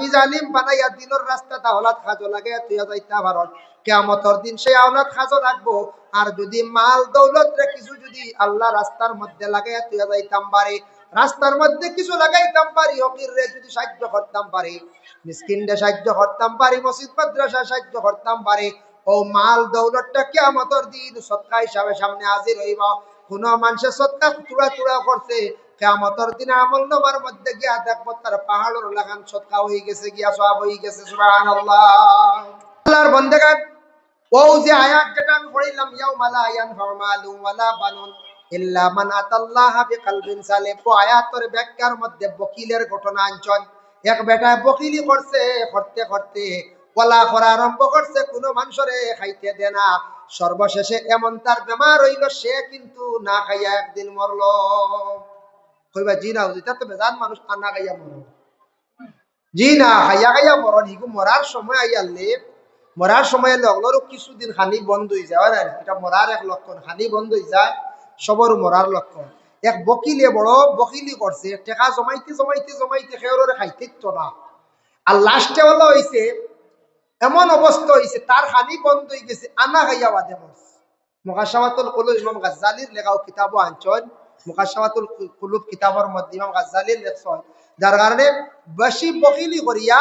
হাফিজ আলিম বানাইয়া দিনের রাস্তাটা আওলাদ খাজো লাগে তুই যাইতা পারো, কিয়ামতের দিন সেই আওলাদ খাজো রাখবো। আর যদি মাল দৌলত রে কিছু যদি আল্লাহ রাস্তার মধ্যে লাগাইয়া তুই যাইতাম পারি, রাস্তার মধ্যে কিছু লাগাইতাম পারি, ফকির রে যদি সাহায্য করতাম পারি, মিসকিন রে সাহায্য করতাম পারি, মসজিদ মাদ্রাসা সাহায্য করতাম পারি, ও মাল দৌলতটা কিয়ামতের দিন সদকা হিসাবে সামনে হাজির হইব। কোন মানুষের সদকা চূড়া চূড়া করছে, কিয়ামতের দিন আমলনামার মধ্যে গিয়া দেখবো তার পাহাড়ের লাগান সদকা হয়ে গেছে, গিয়া সওয়াব হয়ে গেছে। সুবহানাল্লাহ। আল্লাহর বান্দাগণ, ও যে আয়াত যেটা আমি পড়লাম, ইয়াউমা লা ইয়ানফাউ মালুন ওয়ালা বানুন ইল্লা মান আতাল্লাহা বিকলবিন সালিম, ও আয়াতের ব্যাখ্যার মধ্যে বকিলের ঘটনা আনছেন। এক বেটা বকিলি করছে, করতে করতে কলা করা আরম্ভ করছে, কোনো মানুষরে খাইতে দেয় না। সর্বশেষে এমন তার বেমার হইল, সে কিন্তু না খাইয়া একদিন মরল। কইবা জি না, এটা তো বেজান মানুষ না খাইয়া মরল। জি না, খাইয়া খাইয়া মরণ, হিগু মরার সময় আইয়ালে, মরার সময় লগলরও কিছুদিন খানি বন্ধ হয়ে যায় না, এটা মরার এক লক্ষণ। খানি বন্ধ হয়ে যায় সবর মরার লক্ষণ। এক বকিলে বড় বকিলি করছে, টেকা জমাইতে জমাইতে জমাইতে খেউরে খাইতে তো না। আর লাস্টে হলো হইছে এমন অবস্থা হইছে তার খানি বন্ধ হয়ে গেছে, আনা খাইয়া বাদে মরছে। মুকাশাফাতুল কুলুব ইমাম গাজ্জালির লেখাও কিতাবও আনছেন। মুকাশাফাতুল কুলুব কিতাবের মধ্যে ইমাম গাজ্জালির লেখছেন, যার কারণে বেশি বকিলি করিয়া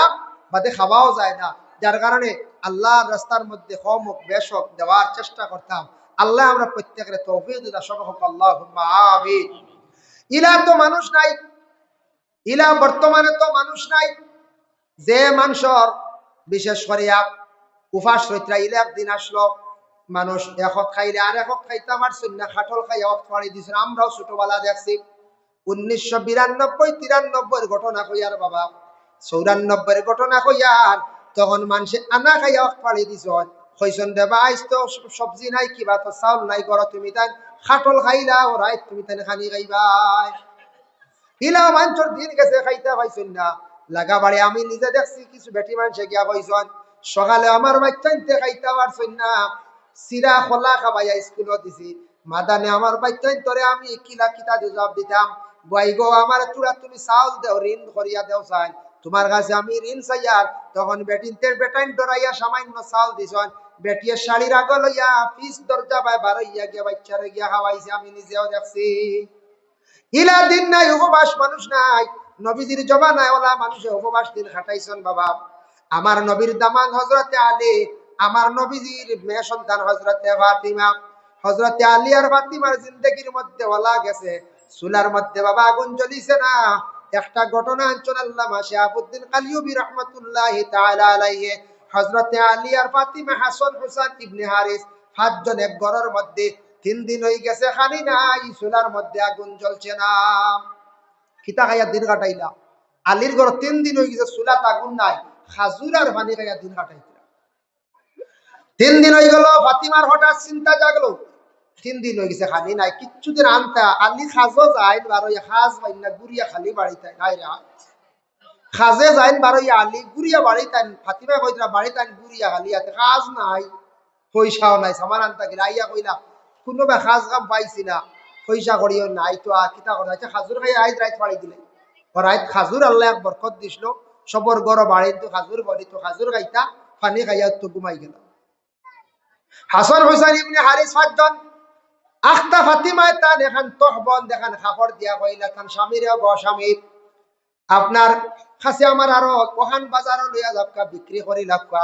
বাদে খাওয়াও যায় না। যার কারণে আল্লাহর রাস্তার মধ্যে কম হোক বেশ হোক দেওয়ার চেষ্টা করতাম। আল্লাহ আমরা প্রত্যেকের তৌফিক দিতা সব হোক, আল্লাহুম্মা আমিন। ইলা তো মানুষ নাই, ইলা বর্তমানে তো মানুষ নাই যে মানুষের বিশেষ করিয়া উপাস রইত্রা। ইলে একদিন আসলো মানুষ একক খাইলে আর একক খাইতে আমার শূন্য খাটল খাই অফ পাড়ি দিয়েছিল। আমরাও ছোটবেলা দেখছি 1992-93 ঘটনা কইয়ার বাবা, 94 ঘটনা কইয়ার, তখন মানুষে আনা খাইয়া অফ পাড়ি দিছ। কইসন দেবা আইস তো সবজি নাই, কিবা তো চাউল নাই ঘর, তুমি তাই খাটল খাইলা ও রাইত তুমি তাই খানি খাইবাই। ইলা মানুষের দিন গেছে খাইতে পাইছেন না লাগা বাড়ি। আমি নিজে দেখছি কিছু বেটি মানুষে গিয়া কইসন সকালে আমার বাচ্চা খাইতে পারছেন না, সিরা খোলা খাবাইয়া স্কুলে দিছি। মাদানে আমার বাচ্চা তোরে আমি কিলা কিতা জবাব দিতাম, বই গো আমার চূড়া তুমি চাউল দেও, ঋণ করিয়া দেও চাই তোমার কাছে আমি ঋণ চাইয়ার। তখন বেটিনদের বেটাইন ডরাইয়া সামান্য চাউল দিছন, বেটিয়ে শাড়ির আগ লইয়া পিস দরজা বাই বারইয়া গিয়া বাচ্চারে গিয়া খাওয়াইছে, আমি নিজেও দেখছি। ইলা দিন নাই উপবাস মানুষ নাই, নবীজির জমানায় ওলা মানুষে উপবাস দিন খাটাইছেন বাবা। আমার নবীর দামান হযরতে আলী, আমার নবীজির মেয়ে সন্তান হযরতে ফাতিমা, হযরতে আলী আর ফাতিমার জিন্দেগির মধ্যে ওলা গেছে চুলার মধ্যে বাবা আগুন জ্বলিছে না। একটা ঘটনা আনছেন আল্লামা শিহাবুদ্দিন কালিয়ুবী রাহমাতুল্লাহি তাআলা আলাইহি, হযরতে আলী আর ফাতিমা, হাসান হুসাইন ইবনে হারিস, 5 জন এক ঘরের মধ্যে 3 দিন হয়ে গেছে খানি নাই, চুলার মধ্যে আগুন জ্বলছে না। খিতা খাইয়া দিন কাটাইলা। আলীর ঘর 3 দিন হয়ে গেছে চুলাত আগুন নাই, খাজুর আর পানি খাইয়া দিন কাটাইলা। 3 দিন হয়ে গেল, ফাতিমার হঠাৎ চিন্তা জাগলো, 3 দিন হয়ে গেছে খানি নাই, কিচ্ছু দিন আনতা আলী খাজো যায় বারো খাজ পাই না, গুড়িয়া খালি বাড়িতে নাই রা খাজে যাইন বারইয়া আলী গুড়িয়া বাড়িতেন। ফাতিমা কইরা বাড়িতেন গুড়িয়া খালি আছে, খাজ নাই পয়সাও নাই, সামান আনতা গেলে আইয়া কইলা কোনোবা খাজ কাম পাইছি না, পয়সা করিও নাই তো আর কিতা করা আছে, খাজুর খাই আইত রাইত পাড়ি দিলে। রাইত খাজুর আল্লাহ এক বরকত দিছিল, সবর গড় বাড়ি তো খাজুর বলি তো খাজুর খাইতা, পানি খাইয়া তো ঘুমাই গেল। হাসান হুসাইন ইবনে হারিস 5 জন, আখতা ফাতিমায় তা দেখান তহবন দেখান খাফর দিয়া কইলা তান স্বামীরে গো স্বামী আপনার কাছে আমার আরো কোহান বাজারও লইয়া যাবকা, বিক্রি করি লাভকা।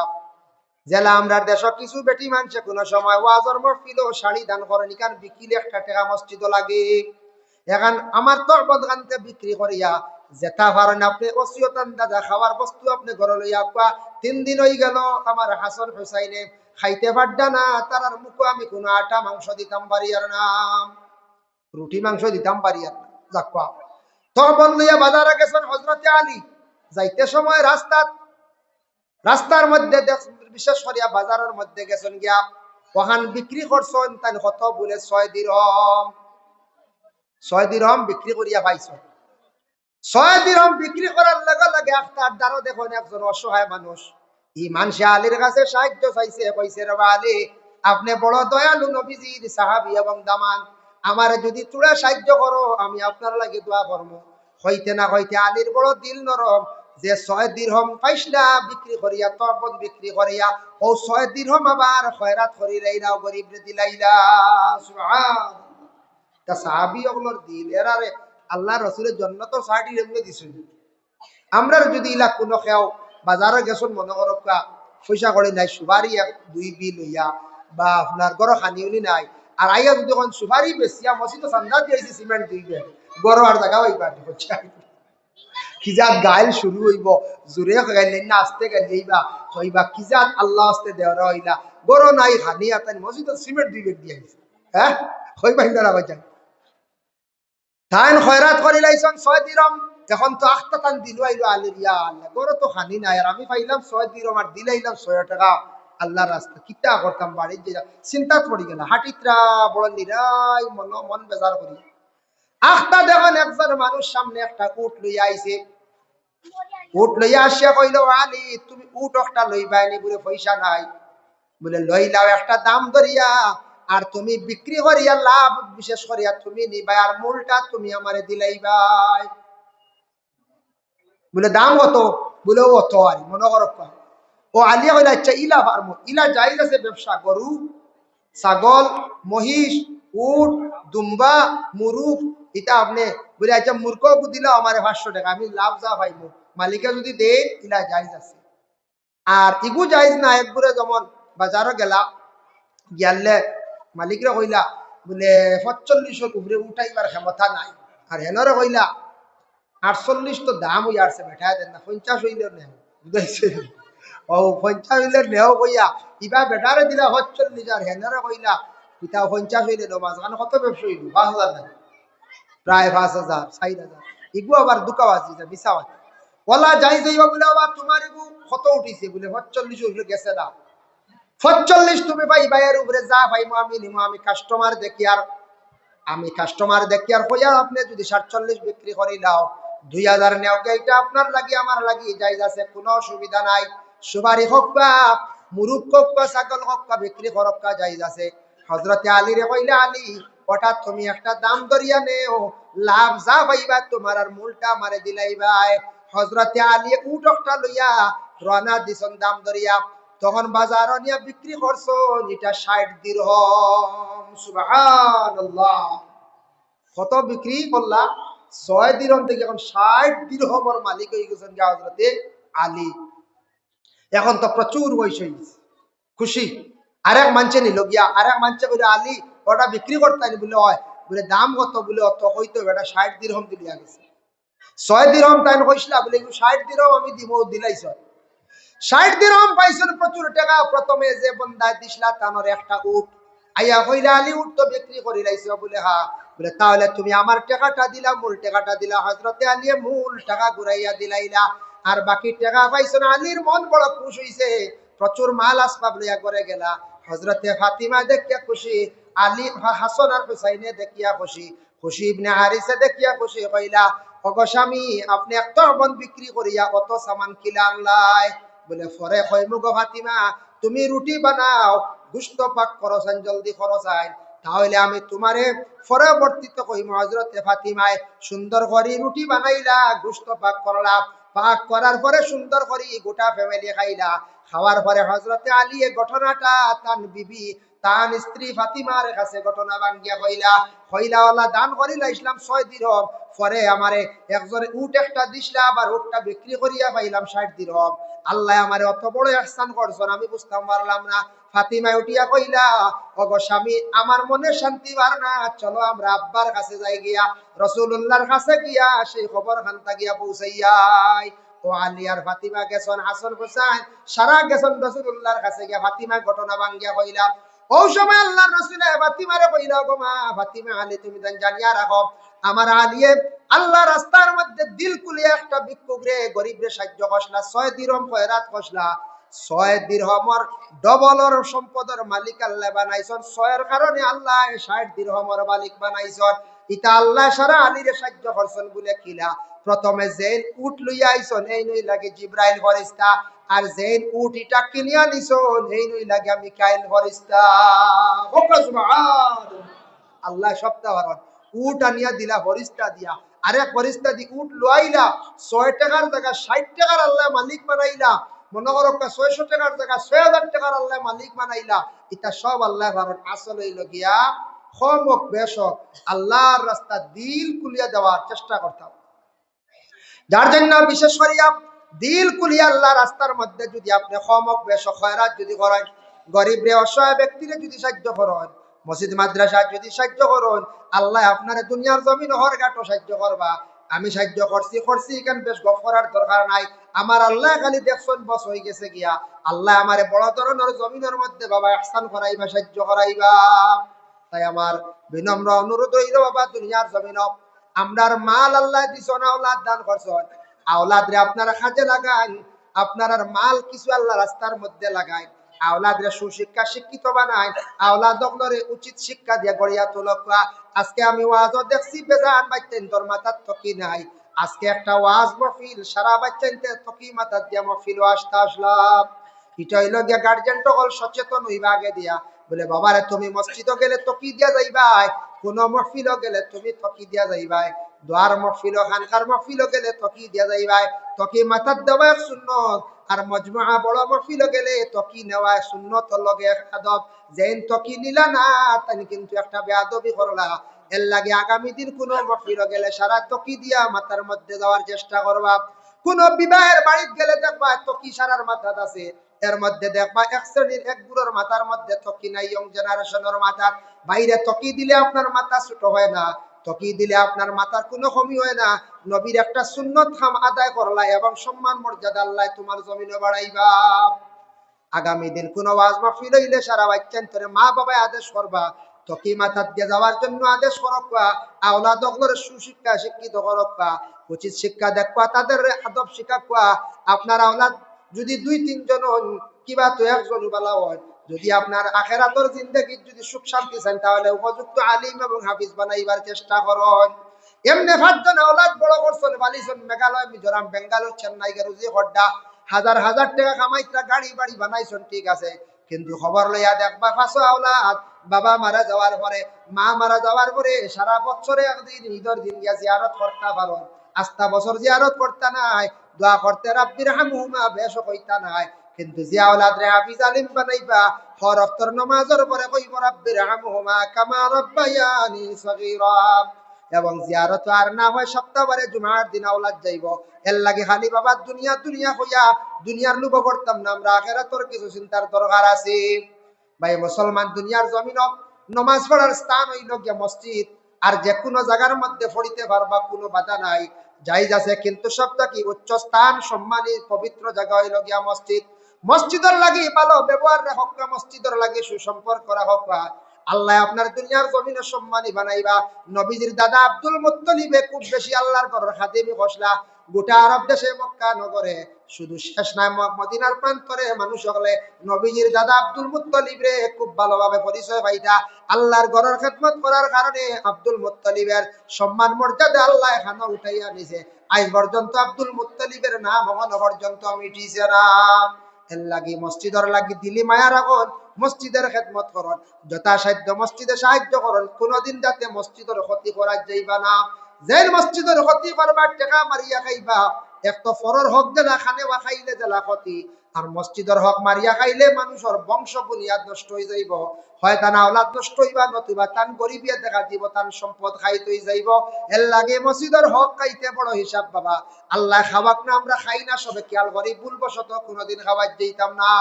জেলা আমরা দেশ কিছু বেটি মানছে কোন সময় ওয়াজর মহফিল ও শাড়ি দান করেন, ইকান বিকিলে একটা টাকা মসজিদ লাগে। এখন আমার তহবত গানতে বিক্রি করিয়া যেটা পারেন আপনি ওসিয়তান দাদা খাবার বস্তু আপনি ঘরে লইয়া আকুয়া। 3 দিন হয়ে গেল আমার হাসান হুসাইনে খাইতে পারডা না, তার মুখে আমি কোনো আটা মাংস দিতাম পারি আর না, রুটি মাংস দিতাম পারি আর না। যাকুয়া তহবত লইয়া বাজারে গেছেন হযরতে আলী। যাইতে সময় রাস্তার মধ্যে বিশেষ করিয়া বাজারের মধ্যে গেছেন গিয়া ওখান বিক্রি করছেন তাই কত বলে 6 দিরহম, 6 দিরহম বিক্রি করিয়া পাইছ। 6 দিরহম বিক্রি করার লগে লগে আফতার দ্বারও দেখুন একজন অসহায় মানুষ, এই মানুষ আলীর কাছে সাহায্য চাইছে, কইছে রে আলী আপনি বড় দয়ালু নবীজির সাহাবী এবং দামান, আমার যদি তোরা সাহায্য করো আমি আপনার লাগে দোয়া করবো। হইতে না হইতে আলীর বড় দিল নরম, যে 6 দিরহম পাইছলা বিক্রি করিয়া তরবত বিক্রি করিয়া ও 6 দিরহম আবার খয়রাত করি রাইলাও গরিব রে দিলাইলা। সুবহান। তা সাহাবী ওগুলোর দিল এরারে আল্লাহ রাসূলের জান্নাতের সাইডি এমনি দিছেন। আমরা যদি ইলা কোনো খেও বাজারে গেছুন মনে করো পয়সা করে নাই সুপারি এক দুই বিল হইয়া বা আপনার গড় খানিউনি নাই আর আইয়া যদি এখন সুপারি বেশিয়া মসজিদ চান্দা দিয়েছি সিমেন্ট দিবে গড় আর জায়গা হইবা হচ্ছে কিজাত গাইল শুরু হইব জোরে গাইলে না আস্তে গাইলেইবা হইবা কিজাত আল্লাহ আস্তে দেওয়া হইলা গড় নাই খানি আতেন মসজিদ সিমেন্ট দিবে দিয়েছে হ্যাঁ হইবা ইন্দারা বাজান ধান খয়রাত করি লাইছন 6 দিরহম এখন তো আখতাতান দিল আইলো আলির ইয়া আল্লাহ গরো তো খানি নাই আর আমি পাইলাম 6 দিরহম আর দিলাইলাম 6 টাকা আল্লাহর রাস্তা কিটা করতাম বাড়ি যে চিন্তা পড়ি গেল হাটিত্রা বড় নিরাই মন বেজার করি আখতা দেখুন একজন মানুষ সামনে একটা উট লইয়া আইছে উট লইয়া আসিয়া কইলো আলী তুমি উট একটা লইবাইনি বলে পয়সা নাই বলে লইলাও একটা দাম ধরিয়া আর তুমি বিক্রি করিয়া লাভ বিশেষ করিয়া তুমি নিবাই আর মূলটা তুমি আমারে দিলাইবাই বলে দাম কত বলে অত আর মনে করো ও আলিয়া কইলা আচ্ছা ইলা পারবো ইলা জায়েজ আছে ব্যবসা গরু ছাগল মহিষ উট দুম্বা মুরুখ এটা আপনি বলে আচ্ছা মূর্খকে দিলে আমার 500 টাকা আমি লাভ যা পাইবো মালিকে যদি দেয় ইলা জায়েজ আছে আর ইগু জায়েজ না একবারে যেমন বাজারও গেলা গিয়ালে মালিকরা কইলা বলে 45 উপরে উঠাইবার ক্ষমতা নাই আর হেনরে কইলা 48 তো দাম হই আসছে বেটা দেন না 50 হইলে নেও বুঝাইছে ও 50 হইলে নেও কইয়া ইবা বেটারে দিলা 45 আর হেনরে কইলা পিতা 50 হইলে নো মাঝখান কত ব্যবসা হইল 5000 না প্রায় 5000 4000 ইগু আবার দুকাবাজি যা বিসাওয়াত ওলা যাই যাইবা বলে আবার তোমার ইগু কত উঠিছে বলে 45 হইলে গেছে না 45 তুমি ভাই ভাইয়ের উপরে যা ভাইমো আমি নিমো আমি কাস্টমার দেখি আর কইয়া আপনি যদি 47 বিক্রি করি নাও 2000 নেও এইটা আপনার লাগি আমার লাগি জায়েজ আছে কোনো অসুবিধা নাই সুপারি হোক বা মুরুখ হোক বা ছাগল হোক বা বিক্রি করক কা জায়েজ আছে হযরতে আলী রে কইলা আলী ওটা তুমি একটা দাম ধরিয়া নেও লাভ যা পাইবা তোমার আর মূলটা আমারে দিলাইবাই হযরতে আলী উটটা লইয়া রওনা দিছন দাম ধরিয়া তখন বাজার নিয়ে বিক্রি করছো এটা 60 দিরহম সুবহানাল্লাহ কত বিক্রি করলা 6 দিরহম থেকে এখন 60 দিরহমের মালিক হয়ে গেছেন হযরতে আলী এখন তো প্রচুর বয়স হয়েছে খুশি আরেক মানছে নিল গিয়া আরেক মানছে বলে আলী ওটা বিক্রি করতে বলে হয় বলে দাম কত বলে অত হইতো এটা 60 দিরহম দিলিয়া গেছে 6 দিরহম তাই কইছিলা বলে 60 দিরহম আমি দিব দিলাইছ 60 দিরহম পাইছেন প্রচুর টাকা প্রথমে যে বন্দা দিছলা তানোর একটা উট আইয়া কইলা আলী উট তো বিক্রি করি লাইছো বলে হ্যাঁ বলে তাহলে তুমি আমার টাকাটা দিলা মূল টাকাটা দিলা হযরতে আলী মূল টাকা ঘুরাইয়া দিলাইলা আর বাকি টাকা পাইছেন আলীর মন বড় খুশি হইছে প্রচুর মাল আসবাব লইয়া করে গেলা হযরতে ফাতিমা দেখিয়া খুশি আলী হাসান আর হুসাইনে দেখিয়া খুশি খুশি ইবনে হারিসা দেখিয়া খুশি কইলা ওগো স্বামী আপনি একটা বন বিক্রি করিয়া কত সামান কিলা আনলাই বলে পরে কইমু গো ফাতিমা তুমি রুটি বানাও গোশত পাক করছান জলদি করছাই তাহলে আমি তোমারে পরবর্তীতে কইমু হযরতে ফাতিমায় সুন্দর করে রুটি বানাইলা গোশত পাক করলা পাক করার পরে সুন্দর করে গোটা ফ্যামিলি খাইলা খাওয়ার পরে হযরতে আলী এই ঘটনাটা তান বিবি তান স্ত্রী ফাতিমার কাছে ঘটনা ভাঙ্গিয়া কইলা ওলা দান করিলা ইসলাম 6 দিরহম পরে আমারে একজনে উট একটা দিছলা আবার উটটা বিক্রি করিয়া পাইলাম 60 দিরহম আল্লাহ আমারে অত বড় ইহসান করছেন আমি বুঝতাম পারলাম না ফাতিমা উঠিয়া কইলা ওগো স্বামী আমার মনে শান্তি বার না চলো আমরা আব্বার কাছে যাই গিয়া রাসূলুল্লাহর কাছে গিয়া সেই খবর খানতা গিয়া পৌঁছাইয়াই ও আলী আর ফাতিমা গেছেন হাসান হুসাইন সারা গেছেন রাসূলুল্লাহর কাছে গিয়া ফাতিমা ঘটনা ভাঙ্গিয়া কইলা ও সময় আল্লাহর রাসূল ফাতিমারে কইলা গো মা ফাতিমা আলী তুমি জানিয়া রাখো আমার আলিয়ে আল্লাহ রাস্তার মধ্যে দিল কুলিয়ে একটা ভিক্ষুক রে গরিব রে সাহায্য করছলা 6 দিরহম খয়রাত করছলা 6 দিরহমর ডবলর সম্পদের মালিক আল্লাহ বানাইছন 6 এর কারণে আল্লাহ 60 দিরহমর মালিক বানাইছন ইতা আল্লাহ সারা আলীরে সাহায্য করছেন বলে কিলা প্রথমে যেন উট লইয়া আইছন এই নই লাগে জিবরাইল ফেরেশতা আর যেন উট এটা কিনিয়া নিছন এই নই লাগে মিকাইল ফেরেশতা সুবহানাল্লাহ আল্লাহ সপ্তাহ উট আনিয়া দিলা ফেরেশতা দিয়া আরেক পরিস্থিতি উঠ লইলা 6 টাকার জায়গা 60 টাকার আল্লাহ মালিক বানাইলা, মনে করো 600 টাকার জায়গা 6000 টাকার আল্লাহ মালিক বানাইলা, এটা সব আল্লাহ ভারত আসল হইল গিয়া খমক বেশক আল্লাহর রাস্তা দিল কুলিয়া দেওয়ার চেষ্টা করতাম। যার জন্য বিশেষ করিয়া দিল কুলিয়া আল্লাহ রাস্তার মধ্যে যদি আপনি খমক বেশক খয়রাত যদি করেন, গরিব রে অসহায় ব্যক্তিরে যদি সাহায্য করেন, মসজিদ মাদ্রাসা যদি সাহায্য করেন, আল্লাহ আপনার দুনিয়ার জমিন হর ঘাটও সাহায্য করবা। আমি সাহায্য করছি এখান বেশ গপ করার দরকার নাই। আমার আল্লাহ খালি দেখছেন বস হয়ে গেছে গিয়া আল্লাহ আমার বড় ধরনের জমিনের মধ্যে বাবা ইহসান করাইবা, সাহায্য করাইবা। তাই আমার বিনম্র অনুরোধ হইল বাবা, দুনিয়ার জমিন আমরার মাল আল্লাহ দিছেন, আওলাদ দান করছেন, আওলাদ রে আপনারা কাজে লাগান, আপনার মাল কিছু আল্লাহ রাস্তার মধ্যে লাগায়, আওলাদ রে সুশিক্ষা শিক্ষিত বানায়, আওলাদ গুলোরে উচিত শিক্ষা দিয়ে গড়িয়া তোলক। আজকে আমি ওয়াজও দেখছি বেজান বাচ্চেন তোর মাথার তকি নাই, আজকে একটা ওয়াজ মহফিল সারা বাচ্চেন তকি মাথার দিয়া মহফিল আসতে আসলাম। এটা হইল গিয়া গার্জেন টকল সচেতন হইবা আগে দিয়া, বলে বাবারে তুমি মসজিদও গেলে তকি দিয়া যাইবাই, কোন মহফিলও গেলে তুমি তকি দিয়া যাইবাই, দোয়ার মহফিল খানকার মহফিল গেলে তকি দিয়া যাইবাই, তকি মাথার দেওয়া এক সুন্নত, আর মজমুআ বড় মহফিল গেলে তকি নেওয়া সুন্নত লগে আদব। যেন তকি নিলা না তাই কিন্তু একটা বেয়াদবি করলা। এর লাগে আগামী দিন কোন মহফিল গেলে সারা তকি দিয়া মাথার মধ্যে যাওয়ার চেষ্টা করবা। কোন বিবাহের বাড়িতে গেলে দেখবা তকি সারার মাথাত আছে, এর মধ্যে দেখবা এক শ্রেণীর এক গুরুর মাথার মধ্যে তকি নাই, ইয়ং জেনারেশনের মাথার বাইরে তকি দিলে আপনার মাথা ছোট হয় না, তকি দিলে আপনার মাথার কোনো কমি হয় না। নবীর একটা সুন্নত খাম আদায় করলা এবং সম্মান মর্যাদা আল্লাহ তোমার জমিনে বাড়াইবা। আগামী দিন কোন ওয়াজ মাহফিল হইলে সারা বাচ্চান্তরে মা বাবায় আদেশ করবা তকি মাথার দিয়ে যাওয়ার জন্য আদেশ করবা, আওলাদ গুলোর সুশিক্ষা শিক্ষিত করবা, উচিত শিক্ষা দেখবা, তাদের আদব শিখাবা। আপনার আওলাদ যদি 2-3 জন হন কিবা তো একজন বালা হয়। যদি আপনার আখেরাতের জিন্দেগির যদি সুখ শান্তি চান তাহলে উপযুক্ত আলিম এবং হাফিজ বানাইবার চেষ্টা করুন। এমনি 5 জন আওলাদ বড় করছেন, বালিছেন মেঘালয়, মিজোরাম, বেঙ্গালোর, চেন্নাই, গেরুজি, হড্ডা, হাজার হাজার টাকা কামাইতরা গাড়ি বাড়ি বানাইছেন, ঠিক আছে, কিন্তু খবর লইয়া দেখবা 5 আওলাদ বাবা মারা যাওয়ার পরে, মা মারা যাওয়ার পরে সারা বছরে একদিন ঈদের দিন গিয়া জিয়ারত করতে পারো, আস্তা বছর জিয়ারত করতে নাই, দোয়া করতে রাব্বির হামহুমা বেশ কইতা নাই, কিন্তু যে আওলাদ রে হাফিজ আলিম বানাইবা হর অক্তর নামাজের পরে কইব রাব্বির হামহুমা কামা রাব্বায়ানি সগীরা। এবং জিয়ারত আর না হয় সপ্তাহবারে জুমার দিন আওলাদ যাইব। এর লাগে খালি বাবা দুনিয়া দুনিয়া হইয়া দুনিয়ার লোভ করতাম না, আমরা আখিরাতের কিছু চিন্তার দরকার আছে। ভাই মুসলমান, দুনিয়ার জমিন নমাজ পড়ার স্থান হইল গিয়া মসজিদ, আর যে কোনো জায়গার মধ্যে পড়িতে পারবা, কোনো বাধা নাই, জায়েজ আছে, কিন্তু সবটা কি উচ্চ স্থান সম্মানী পবিত্র জায়গা হইল গিয়া মসজিদ। মসজিদের লাগি ভালো ব্যবহার রাখক, মসজিদের লাগে সুসম্পর্ক রাখক। আল্লাহ আপনার দুনিয়ার জমিনে সম্মানী বানাইবা। নবীজির দাদা আব্দুল মুত্তালিবে খুব বেশি আল্লাহর ঘরের খাদিমি খসলা, গোটা আরব দেশে মক্কা নগরে শুধু শেষ নাই মদিনার প্রান্তরে মানুষ হলে নবীজির দাদা আব্দুল মুত্তালিব রে খুব ভালোভাবে পরিচয় পাইতা। আল্লাহর ঘরের খেদমত করার কারণে আব্দুল মুত্তালিবের সম্মান মর্যাদা আল্লাহ এখানে উঠাইয়া নিছে। আজ পর্যন্ত আব্দুল মুত্তালিবের নাম এখনো পর্যন্ত মিটিছে না। এর লাগি মসজিদের লাগি দিলি মায়া রাখুন, মসজিদের খেদমত করুন, যথাসাধ্য মসজিদে সাহায্য করুন, কোনদিন যাতে মসজিদের ক্ষতি করা যাইবা না। যে মসজিদের ক্ষতি করবার টাকা মারিয়া খাইবা, এক তো ফরর হক জেলা খানে বা খাইলে জেলা ক্ষতি, আর মসজিদের হক মারিয়া খাইলে মানুষের বংশ বুনিয়াদ নষ্ট হয়ে যাইব, হয় তান আওলাদ নষ্ট হইবা, নতুবা তান গরিবিয়া দেখা দিব, তান সম্পদ খাইতে যাইব। এর লাগে মসজিদের হক খাইতে বড় হিসাব বাবা। আল্লাহ খাওয়াক না, আমরা খাই না, সবে খেয়াল করি, ভুলবশত কোনোদিন খাওয়ার যেতাম না।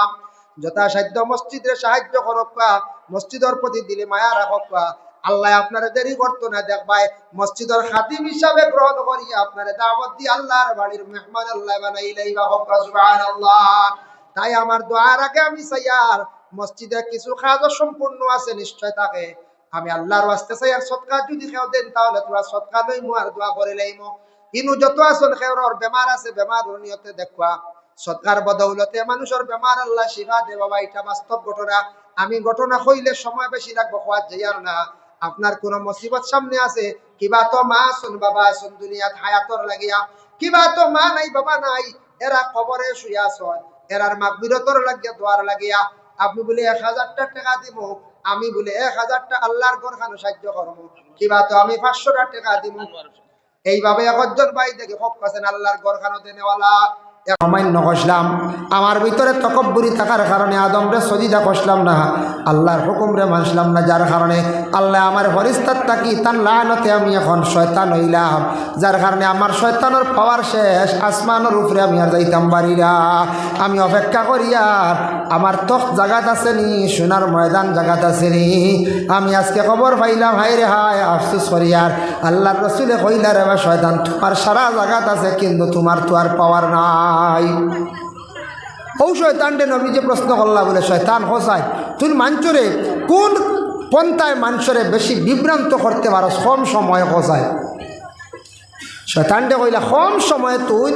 যথাসাধ্য মসজিদের সাহায্য করবা, মসজিদের প্রতি দিলে মায়া রাখবা। আল্লাহ আপনারা দেরি করতো না, দেখবাই মসজিদের খাতিম হিসাবে গ্রহণ করিয়া আপনারা দাওয়াত দিয়ে আল্লাহর বাড়ির মেহমান আল্লাহ বানাইলাইবা। সুবহানাল্লাহ। তাই আমার দোয়ার আগে আমি চাইয়ার মসজিদে কিছু কাজ সম্পূর্ণ আছে নিশ্চয় থাকে, আমি আল্লাহর ওয়াস্তে চাইয়ার সদকা যদি কেউ দেন তাহলে তোরা সদকা লইমু আর দোয়া করে লইমু। ইনু যত আসল খেওর বেমার আছে, বেমার নিয়তে দেখবা সদকার বদৌলতে মানুষের বেমার আল্লাহ শিফা দে বাবা। এটা বাস্তব ঘটনা। আমি ঘটনা কইলে সময় বেশি লাগবে, হওয়ার যাইয়ার না। আপনার কোন মুসিবত সামনে আছে, কিবা তো মা শুন বাবা শুন দুনিয়াত হায়াতর লাগিয়া, কিবা তো মা নাই বাবা নাই, এরা কবরে শুয়ে আছেন, এরার মাগফিরাতর লাগিয়া দোয়ার লাগিয়া আপনি বলে 1000 টাকা দিব, আমি বলে 1000 আল্লাহর ঘর খানো সাহায্য করবো, কিবা তো আমি 500 টাকা দিব। এইভাবে একজন ভাই দেখে খুব কাছেন আল্লাহর ঘরখানোতে নেওয়ালা অমান্য কষলাম, আমার ভিতরে তকব্বুরি থাকার কারণে আদমরে সজিদা কষলাম না, আল্লাহর হুকুমরে মানলাম না, যার কারণে আল্লাহ আমার ফরিস্তার থাকি তার লানতে আমি এখন শয়তান হইলাম, যার কারণে আমার শয়তানের পাওয়ার শেষ, আসমানের উপরে আমি আর যাইতাম পারি না। আমি অপেক্ষা করি আর আমার তখ জাগাত আছে নি, সোনার ময়দান জাগাত আছে নি। আমি আজকে খবর পাইলাম, হাই রে হায় আফসোস করি আর আল্লাহর রসুলে কইলা রে শয়তান তোমার সারা জাগাত আছে কিন্তু তোমার তো আর পাওয়ার নাই। ও শয়তানরে নবী যে প্রশ্ন করলা বলে শয়তান হোসায় তুই মাঞ্চরে কোন পন্থায় মানুষরে বেশি বিভ্রান্ত করতে পারস কম সময় হোসায়? শয়তানরে কইলা কম সময়ে তুই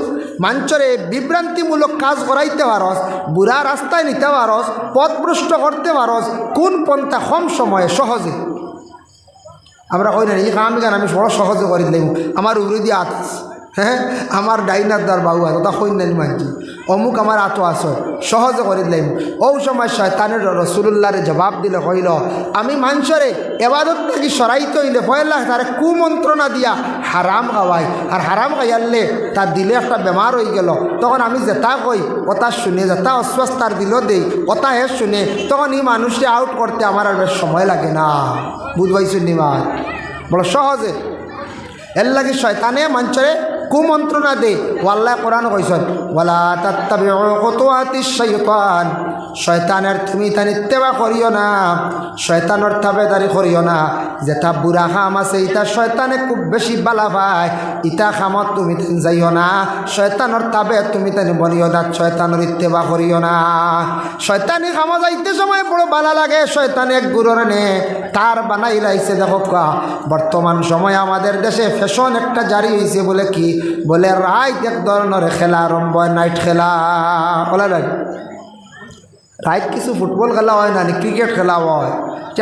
মানুষরে বিভ্রান্তিমূলক কাজ করাইতে পারস, বুড়া রাস্তায় নিতে পারস, পথভ্রষ্ট করতে পারস কোন পন্থা কম সময়ে সহজে? আমরা কই না এই কাম গান আমি বড় সহজে করে দিলাম, আমার উড়ি দিয়ে আতাস, হ্যাঁ আমার ডাইনার দ্বার বাবু আছে তা কই নাই মানছি, অমুক আমার আতো আসো সহজে করে দিলাম। ও সময় শয়তানের রসুল্লাহরে জবাব দিলে কইল আমি মানুষরে এবাদত থেকে সরাইতে হইলে পয়লা তার কুমন্ত্রণা দিয়া হারাম খাওয়াই, আর হারাম খাইয়ালে তার দিলে একটা বেমার হয়ে গেল, তখন আমি যেটা কই ওটা শুনে যেটা অস্বস্থার দিল দেই ওটা হে শুনে, তখন এই মানুষকে আউট করতে আমার আর বেশ সময় লাগে না। বুঝবাইছেন নি ভাই? বলো সহজে এর লাগে শয়তানে মানুষরে কুমন্ত্রণা দে। আল্লাহ কোরআন কইছেন ওয়ালা তাত্তাবিউ খুতুওয়াতিশ শাইতান, শয়তানের তুমি তার ইত্তেবা করিও না, শয়তানের তাবেদারি করিও না। যেটা বুড়া খাম আছে ইটা শয়তানে খুব বেশি বালা পায়, ইটা খামত তুমি যাইও না, শয়তানের তাবে তুমি তানি বনিও না, শয়তানের ইত্তেবা করিও না। শয়তানি খামা যাইতে সময় বড় বালা লাগে, শয়তান এক গুরুর নে তার বানাই লাইছে। দেখো বর্তমান সময় আমাদের দেশে ফ্যাশন একটা জারি হয়েছে বলে কি বলে রাইট এক ধরনের খেলা আরম্ভ হয়, নাইট খেলা বলে রাইট কিছু ফুটবল খেলা হয় না, ক্রিকেট খেলা হয়,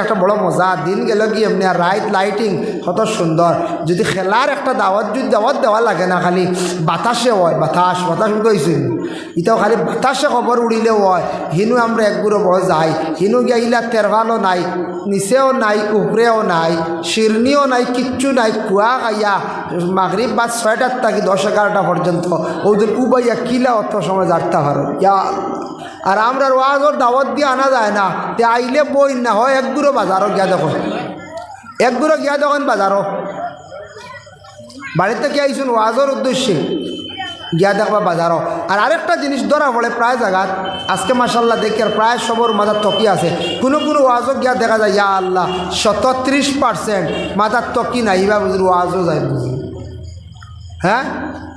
একটা বড় মজা দিন গেল কি এমনি। আর রাইট লাইটিং কত সুন্দর, যদি খেলার একটা দাওয়াত যদি দাওয়াত দেওয়া লাগে না, খালি বাতাসে হয়, বাতাস বাতাস হয়েছে এটাও খালি বাতাসে খবর উড়িলেও হয়। হিনু আমরা একগুলো বড় যাই, হিনু গিয়া তেরভালও নাই, নিচেও নাই, উপরেও নাই, শিরনিও নাই, কিচ্ছু নাই, কুয়া খাইয়া মাগরিব বা 6টার থাকি 10-11টা পর্যন্ত ওদের উবাইয়া কিলা অত সময় যারতে পারো ইয়া। আর আমরা ওয়াজর দাওয়াত দিয়ে আনা যায় না, তে আইলে বই না হয় একগুলো বাজারও গিয়া দেখুন, একগুলো গিয়া দেখুন বাজারও বাড়িতে কি আইসুন ওয়াজর উদ্দেশ্যে গিয়া দেখবা বাজারও। আর আরেকটা জিনিস ধরা পড়ে প্রায় জায়গাত আজকে মাসাল্লাহ দেখি আর প্রায় সবর মাথার তকি আছে, কোনো কোনো ওয়াজও গিয়া দেখা যায় ইয়া আল্লাহ 37% মাথার তকি নাই, ইবা বুঝি ওয়াজও যায় বুঝি, হ্যাঁ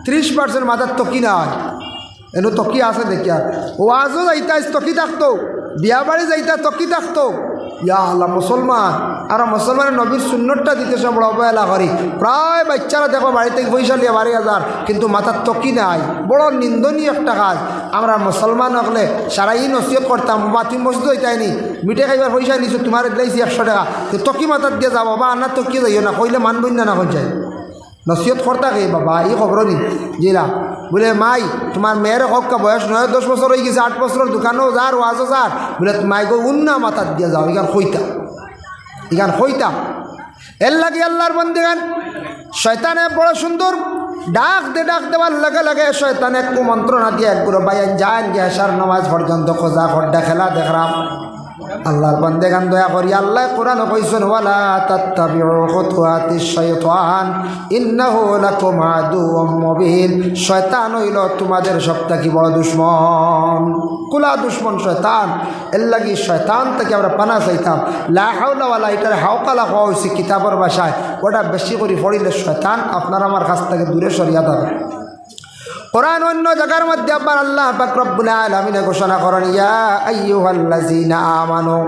30% মাথার তকি না হয়, এনো তকি আছে দেখি। আর ওয়াজও যাইতা তকি থাকতো, বিয়া বাড়ি যাইতা তকি থাকতো, ইয়া আল্লাহ মুসলমান। আর মুসলমানের নবীর সুন্নতটা দিতে সব বড় অবহেলা করি, প্রায় বাচ্চারা দেখো বাড়ি থেকে পয়সা লিয়ে 12,000 কিন্তু মাথার তকি নাই, বড় নিন্দনীয় একটা কাজ। আমরা মুসলমান হলে সারাই নসিহত করতাম বা তুমি মসজিদ হইতাইনি মিঠে খাইবার পয়সা নিছো তোমার দিলাইছি 100 টাকা, তো তকি মাথার দিয়ে যাবো বা আনার তকি যাইও না, কইলে মানবই না হয়ে যায়। নসিহত করতা কে বাবা এই খবর নি জিরা বলে মাই তোমার মেয়ের হক বয়স 9-10 বছর হয়ে গেছে, 8 বছরের দোকানেও যার ওয়াজও যার বলে মাই গো উন্না মাথার দিয়ে যাও, এখান হইতা এখান হইতা। এর লাগে আল্লাহর বন্দেগান শয়তানে বড় সুন্দর ডাক দেওয়ার লগে লগে শয়তানে কুমন্ত্রণা দিয়ে একগুলো বাইন যান যে আশার নামাজ পর্যন্ত খোঁজা খড্ডা খেলা দেখলাম। আল্লাহর বান্দেগান দয়া করি আল্লাহ কোরআন কইছেন ওয়ালা তাত্তাবিউ খুতুওয়াতিশ শাইতান ইন্নাহু লাকুম আদুউম মুবিন, শয়তান হইল তোমাদের সবথেকে বড় দুশমন, কুলা দুশমন শয়তান। এর লাগি শয়তান থেকে আমরা পানা চাইতাম। লা হাওলা ওয়ালা এটার হাওকালা হওয়া হয়েছে কিতাবের ভাষায়, ওটা বেশি করে পড়িলে শয়তান আপনার আমার কাছ থেকে দূরে সরিয়া যাবে। কোরআন অন্য জায়গার মধ্যে আবার আল্লাহ পাক রব্বুল আলামিন ঘোষণা করেন ইয়া আইয়ুহাল্লাযীনা আমানু,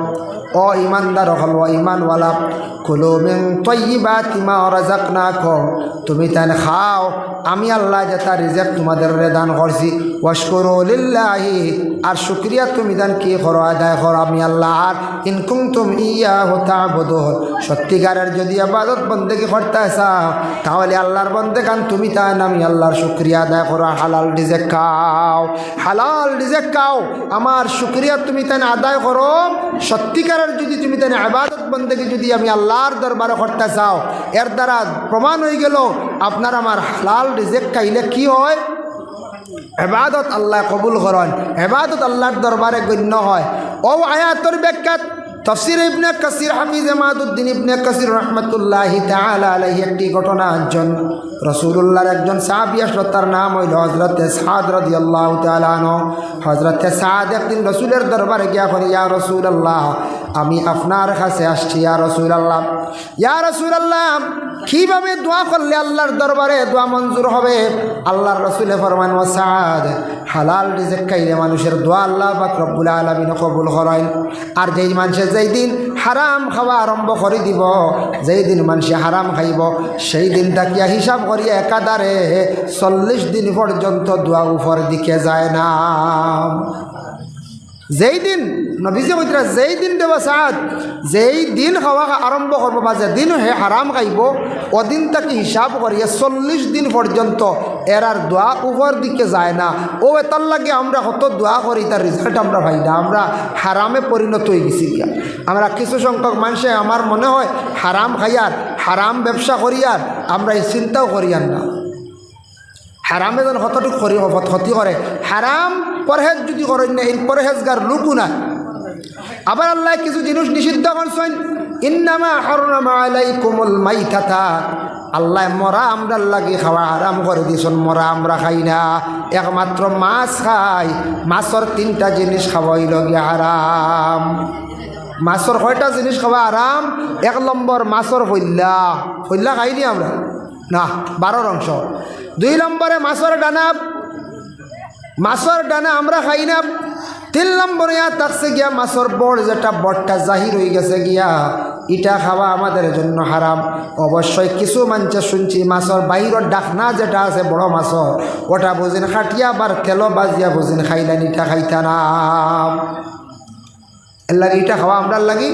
ও ঈমানদার হল ঈমানওয়ালা, কুলু মিন তাইয়্যিবাতি মা রাযাকনাকুম, তুমি তান খাও আমি আল্লাহ যেটা রিজিক তোমাদের দান করছি, ওয়াশকুরু লিল্লাহি, আর শুকরিয়া তুমি দান কি করো আদায় করো আমি আল্লাহর, ইন কুনতুম ইয়াহু তা'বুদুন, সত্যিকারের যদি ইবাদত বন্দেগি করতে চাও তাহলে আল্লাহর বন্দেগান তুমি তান আমি আল্লাহর শুকরিয়া আদায় করো, হালাল রিজিক খাও, হালাল রিজিক খাও, আমার শুকরিয়া তুমি তান আদায় করো, সত্যিকার প্রকারের যদি তুমি তাই ইবাদত বন্দেগী যদি আমি আল্লাহর দরবারে করতে চাও, এর দ্বারা প্রমাণ হয়ে গেল আপনার আমার হালাল রিজিক খাইলে কি হয়, ইবাদত আল্লাহ কবুল করেন, ইবাদত আল্লাহর দরবারে গণ্য হয়। ও আয়াতের ব্যাখ্যাত তাফসীর ইবনে কাসির হাফিজ ইমাদউদ্দিন ইবনে কাসির রাহমাতুল্লাহি তাআলা আলাইহি একটি ঘটনা একজন রাসূলুল্লাহর একজন সাহাবী আসলো, তার নাম হইল হযরত সাদ রাদিয়াল্লাহু তাআলা আনহু। হযরত সাদ একদিন রাসূলের দরবারে গিয়া বলে, ইয়া রাসূলুল্লাহ, আমি আপনার কাছে আসছি ইয়া রাসূলুল্লাহ, ইয়া রাসূলুল্লাহ, কিভাবে দোয়া করলে আল্লাহর দরবারে দোয়া মঞ্জুর হবে? আল্লাহর রাসূলে ফরমান, ও সাদ, হালাল রিজিক খাইলে মানুষের দোয়া আল্লাহ পাক রব্বুল আলামিন কবুল করেন। আর যেই মানুষে যেই দিন হারাম খাওয়া আরম্ভ করে দিব, যেই দিন মানুষে হারাম খাইব, সেই দিন তাকিয়া হিসাব করিয়া একাধারে 40 দিন পর্যন্ত দোয়া উপর দিকে যায় না। যেই দিন নবীজি কইতরা, যেই দিন দেব সাদ, যেই দিন খাওয়া আরম্ভ করবো বা যেদিন হে হারাম খাইব, ওদিন তাকে হিসাব করিয়া 40 দিন পর্যন্ত এরার দোয়া উপর দিকে যায় না। ও এতার লাগে আমরা কত দোয়া করি, তার রেজাল্ট আমরা পাই না, আমরা হারামে পরিণত হয়ে গেছি। আমরা কিছু সংখ্যক মানুষে আমার মনে হয় হারাম খাইয়ার, হারাম ব্যবসা করিয়ার আমরা এই চিন্তাও করিয়ার না। হারামে যেন কতটুকু ক্ষতি করে, হারাম পরহেজ যদি করেন না, এই পরহেজগার লুকু না। আবার আল্লাহ কিছু জিনিস নিষিদ্ধ করছেন, ইন্নামা হারামা আলাইকুমুল মাইতাতা, আল্লাহ মরা আমরা লাগি খাওয়া হারাম করে দিয়েছেন, মরা আমরা খাই না, একমাত্র মাছ খাই। মাছের 3টা জিনিস খাওয়াইল গিয়া হারাম। মাছের 6টা জিনিস খাওয়া হারাম। 1 নম্বর মাছের ফইল্লা, ফইল্লা খাইনি আমরা না, 12 অংশ। 2 নম্বরে মাছের ডানা, মাছের ডানা আমরা খাই না। 3 নম্বরে থাকছে গিয়া মাছের বড়, যেটা বড়টা জাহির হয়ে গেছে গিয়া, এটা খাওয়া আমাদের জন্য হারাম। অবশ্যই কিছু মানুষ শুনছি মাছের বাইরের ডাকনা যেটা আছে বড় মাছের, ওটা বুঝিন খাটিয়া বার তেল বাজিয়া বুঝিন খাইলেন, এটা খাইতা না। এর লাগে এটা খাওয়া আমরা লাগি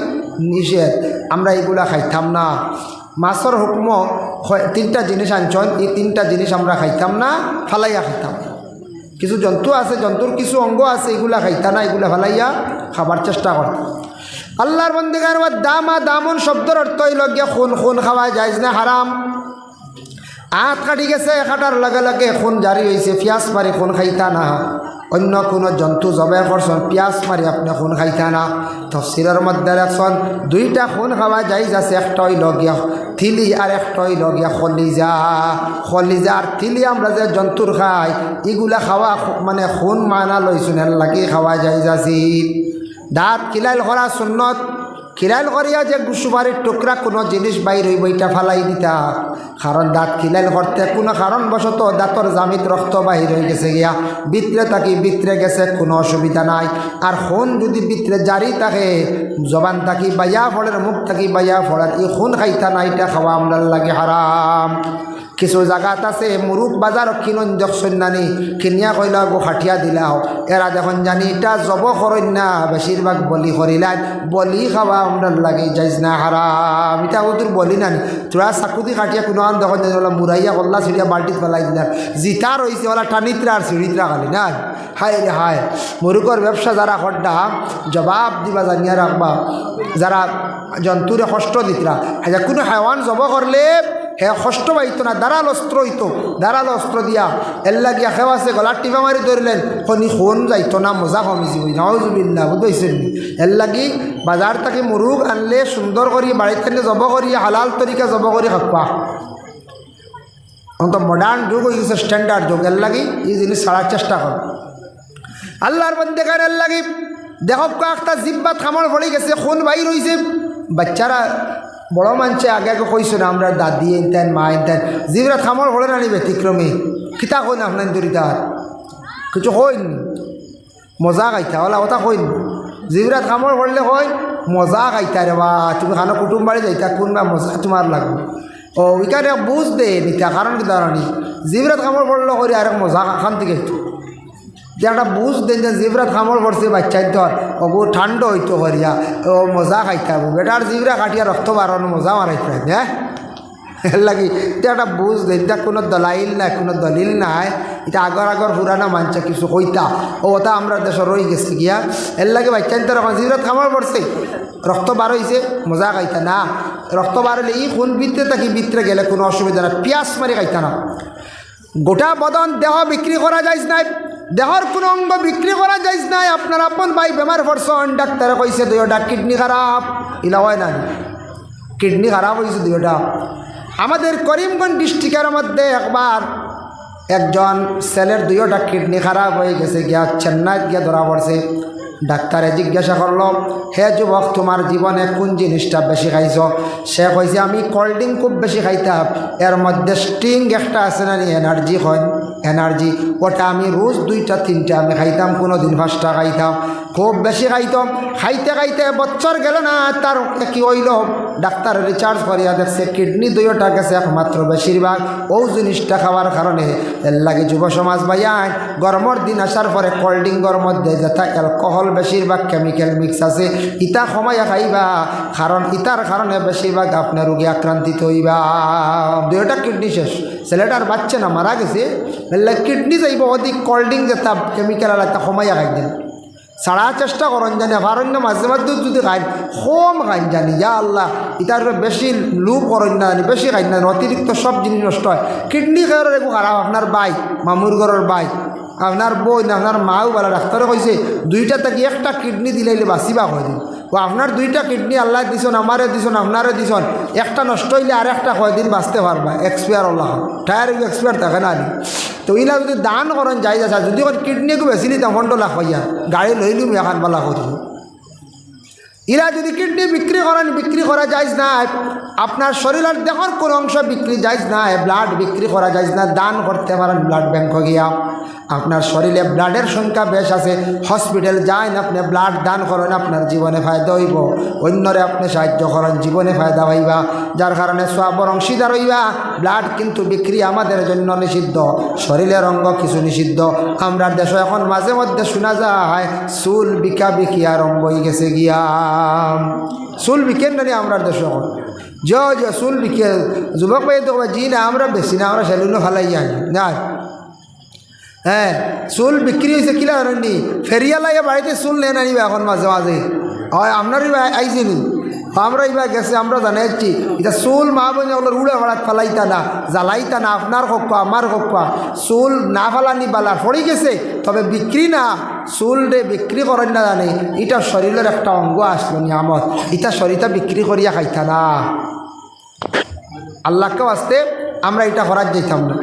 নিষেধ, আমরা এইগুলা খাইতাম না। মাছের হুকুম 3টা জিনিস আনছন, এই 3টা জিনিস আমরা খাইতাম না, ফালাইয়া খাইতাম। কিছু জন্তু আছে, জন্তুর কিছু অঙ্গ আছে, এগুলা খাইতা না, এগুলা ফালাইয়া খাবার চেষ্টা করতাম। আল্লাহর বন্দেগার দামা দামন শব্দের অর্থ হইল গিয়া খুন, খুন খাওয়া যায় না, হারাম। আঁত কাটি গেছে, কাটার লগে লগে খুন জারি হয়েছে, পিঁয়াজ মারি খুন খাইতা না। অন্য কোনো জন্তু জবে করছেন, পিঁয়াজ মারি আপনি খুন খাইতা না। তফসিলের মধ্যে দেখছেন 2টা খুন খাওয়া যায় আছে, একটা হইল গিয়া থিলি আর একটা হইল গিয়া খলিজা। খলিজা আর থিলি আমরা যে জন্তুর খাই, এগুলা খাওয়া মানে খুন মানা লইছুন, এর লাগে খাওয়া যায় যাচ্ছি। দাঁত খিলাইল করা সুন্নত, খিলাইল করিয়া যে সুপারির টুকরা কোনো জিনিস বাইর হইব এটা ফালাই দিতা, কারণ দাঁত খিলাইল করতে কোনো কারণবশত দাঁতর জামিত রক্ত বাহির হয়ে গেছে গিয়া, ভিতরে থাকি ভিতরে গেছে, কোনো অসুবিধা নাই। আর খুন যদি ভিতরে জারি থাকে, জবান থাকি বাইয়া ফলের, মুখ থাকি বাইয়া ফলের, এই খুন খাইতা না, এটা খাওয়া আমরা লাগে হারাম। কিছু জায়গাত আছে মুরুখ বাজার কিনুন দেখছেন নানি, কিনিয়া কইলা গো খাটিয়া দিলাও, এরা যখন জানি এটা জব করেন না, বেশিরভাগ বলি করিলেন, বলি খাওয়া আমরা লাগে যাইজ না, হারাম। এটা ওদের বলি নানি, তোরা চাকুতি খাটিয়া কোনো আন দেখুন জানি ওলা মুরাইয়া কল্লা ছিড়িয়া বাল্টিত পেলাই দিলাম, জিতা রয়েছে ওলা টানিত্রা আর চিড়িত্রা খালি না। হায় রে হায়, মুরুখর ব্যবসা যারা খড্ডা জবাব দিবা জানিয়া রাখবা, যারা জন্তুরে কষ্ট দিতরা, হ্যাঁ কোনো হাইওয়ান জব করলে হ্যাঁ কষ্ট পাইতো না, দাঁড়াল অস্ত্র হইতো, দাঁড়াল অস্ত্র দিয়া এর লাগিয়া খেও আছে, গলার টিপা মারি ধরলেন, খনি খুন যাইতো না, মজা কমিছি বই নাউজুবিল্লাহ, বুঝতেছেন? এর লাগি বাজার থেকে মুরুখ আনলে সুন্দর করি বাড়ির থেকে জব করি, হালাল তরিকা জব করি খাপা। এখন তো মডার্ন যুগ হয়ে গেছে, স্ট্যান্ডার্ড যুগ, এর লাগি এই জিনিস ছাড়ার চেষ্টা কর। আল্লাহর বন্দেগার এর লাগি দেখো একটা জিব্বাত খামড় পড়ে গেছে, খুন বাইর হয়েছে। বাচ্চারা বড় মানুষে আগে আগে কইস না, আমরা দাদি এনতেন মা এনতেন, জিবরা খামড় পড়ে না নি ব্যতিক্রমে, কিতা কইন আপনার দরিদার কিছু কইন, মজা খাইতা ওলা কথা কইন, জিবরা খামড় পড়লে হয় মজা খাইতা রে বা, তুমি খানো কুটুম বাড়ি যাইতা, কোনবা মজা তোমার লাগবে। ও ওইখানে বুঝ দে নিতা, কারণ কি দাঁড়ানি জিবরাত কামড় পড়লো করি আর মজা খান থেকে যে একটা বুঝ দেন যে জিবরাত কামড় পড়ছে বাচ্চাই ধর ওগু ঠান্ডা হইতো করিয়া, ও মজা খাইতে হবো, বেটার জিবরা কাটিয়া রক্ত বাড়ানো মজা মারাইতে হ্যাঁ। এর লাগি এটা একটা বুঝ দেন, কোনো দলাইল নাই, কোনো দলিল নাই, এটা আগর পুরানা মানছে কিছু কইতা ওটা আমরা দেশে রয়ে গেছে গিয়া এর লাগে বাচ্চান তো এখন জিরত খামার পড়ছে রক্ত বার হয়েছে মজা খাইতা না রক্ত বার হলে ই খুন ভিতরে থাকি ভিতরে গেলে কোনো অসুবিধা না পিয়াস মারি খাইতা না গোটা বদন দেহ বিক্রি করা যায় নাই দেহর কোনো অঙ্গ বিক্রি করা যায় নাই আপনার আপন ভাই বেমার পড়ছেন ডাক্তারে কইছে দুইটা কিডনি খারাপ ইলা হয় না কিডনি খারাপ হয়েছে দুইটা আমাদের করিমগঞ্জ ডিস্ট্রিক্টের মধ্যে একবার একজন ছেলের দুইটা কিডনি খারাপ হয়ে গেছে গিয়া চেন্নাইত গিয়া ধরা পড়ছে ডাক্তারে জিজ্ঞাসা করল হে যুবক তোমার জীবনে কোন জিনিসটা বেশি খাইছ সে কইছে আমি কোল্ড ড্রিঙ্ক খুব বেশি খাইতাম এর মধ্যে স্টিং একটা আছে না এনার্জি হয় এনার্জি ওটা আমি রোজ 2টা 3টা আমি খাইতাম কোনো দিন 5টা খাইতাম খুব বেশি খাইতাম খাইতে খাইতে বছর গেল না তার কি হইল ডাক্তার রিচার্জ করিয়া দেখছে কিডনি দুইটা গেছে একমাত্র বেশিরভাগ ও জিনিসটা খাওয়ার কারণে এর লাগে যুব সমাজ ভাইয়ান গরমের দিন আসার পরে কোল্ড ড্রিঙ্কর মধ্যে যেটা অ্যালকোহল বেশিরভাগ কেমিক্যাল মিক্স আছে ইটা সময় খাইবা কারণ ইটার কারণে বেশিরভাগ আপনার রোগী আক্রান্তিত হইবা দুইটা কিডনি শেষ ছেলেটার বাচ্চা না মারা গেছে কিডনি যাইব অধিক কোল্ড ড্রিঙ্ক যেটা কেমিক্যাল আর একটা সময় খাই দেন সারা চেষ্টা করেন জানি ভারণ্য মাঝে মাঝে যদি খাই কম খাই জানি যা আল্লাহ ইটার বেশি লুপ করেন না জানি বেশি খাই না অতিরিক্ত সব জিনিস নষ্ট হয় কিডনি খাওয়ার একটু খারাপ আপনার বাই মামুর ঘরের বাই আপনার বই না আপনার মাও বলা ডাক্তারে কইছে 2টা থেকে একটা কিডনি দিলাইলে বাঁচিবা কয় দিন ও আপনার 2টা কিডনি আল্লাহ দিছন আমারে দিছন আপনারে দিছন একটা নষ্ট হইলে আর একটা কয়দিন বাঁচতে পারবা এক্সপায়ার আল্লাহ টায়ার এক্সপায়ার থাকে না তো ইলা যদি দান করেন যাই যা যদি কিডনিকে বেশি নিতাম 1.5 লাখ হইয়া গাড়ি লইলিম এখন বলা করব ইরা যদি কিডনি বিক্রি করেন বিক্রি করা যায় না আপনার শরীরের দেহর কোনো অংশ বিক্রি যায় না ব্লাড বিক্রি করা যায় না দান করতে পারেন ব্লাড ব্যাংক গিয়া আপনার শরীরে ব্লাডের সংখ্যা বেশ আছে হসপিটাল যান আপনি ব্লাড দান করেন আপনার জীবনে ফায়দা হইব অন্যরে আপনি সাহায্য করেন জীবনে ফায়দা হইবা যার কারণে সবর অংশীদার হইবা ব্লাড কিন্তু বিক্রি আমাদের জন্য নিষিদ্ধ শরীরের অঙ্গ কিছু নিষিদ্ধ আমরা দেশে এখন মাঝে মধ্যে শোনা যায় চুল বিকা বিকি আরম্ভ হয়ে গেছে গিয়া চুল বিকেন না আমরা দেশে এখন চুল বিকে যুবক ভাই তো জি না আমরা বেশি না আমরা সেলুনও ফালাই যাই না হ্যাঁ চুল বিক্রি হয়েছে কিলা জানেননি ফেরিয়া লাগে বাড়িতে চুল নেন আনিবা এখন মাঝে মাঝে হয় আপনার আইসি নি আমরা এবার গেছে আমরা জানাচ্ছি এটা চুল মা বোন ওগুলো উড়ে ভাড়াত ফেলাইতা না জ্বালাইতা না আপনার হক্কা আমার হক্কা চুল না ফেলানি বালার পড়ে গেছে তবে বিক্রি না চুল রে বিক্রি করেন না জানে এটা শরীরের একটা অঙ্গ আসলো নিয়ামত এটা শরীরটা বিক্রি করিয়া খাইতা না আল্লাহকে আসতে আমরা এটা করার যাইতাম না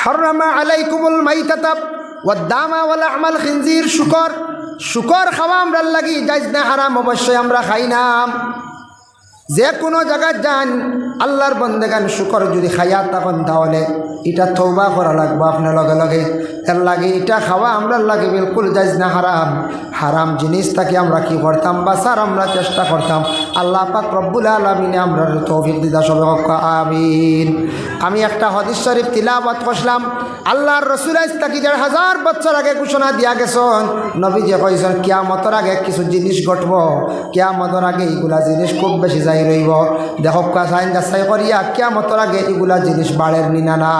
হারামা আলাইকুমুল মাইতাতা ওয়াদ-দামা ওয়া লাহমাল খিনজির শুকর খাওয়া আমরা লাগি যাইজ না হারাম অবশ্যই আমরা খাই না যে কোনো জায়গায় যান আল্লাহর বন্দেগান শুকর যদি খাইয়া তখন তাহলে এটা তওবা করা লাগবে আপনার লগে লগে এর লাগে এটা খাওয়া আমরা লাগে বিলকুল যাইজ না হারাম জিনিসটাকে আমরা কি করতাম বাসার আমরা চেষ্টা করতাম আল্লাহ পাক রব্বুল আলামিন আমরা তৌফিক দিদা সবে আমিন আমি একটা হাদিস শরীফ তিলাওয়াত করলাম আল্লাহর রাসূল তাকে 1000 বছর আগে ঘোষণা দিয়া গেছেন নবী যে কইছেন কিয়ামতের আগে কিছু জিনিস ঘটব কিয়ামতের আগে এগুলা জিনিস খুব বেশি যাই রইব দেখো কাসাইন যাচাই করিয়া কিয়ামতের আগে এগুলা জিনিস বাড়ের নিনা না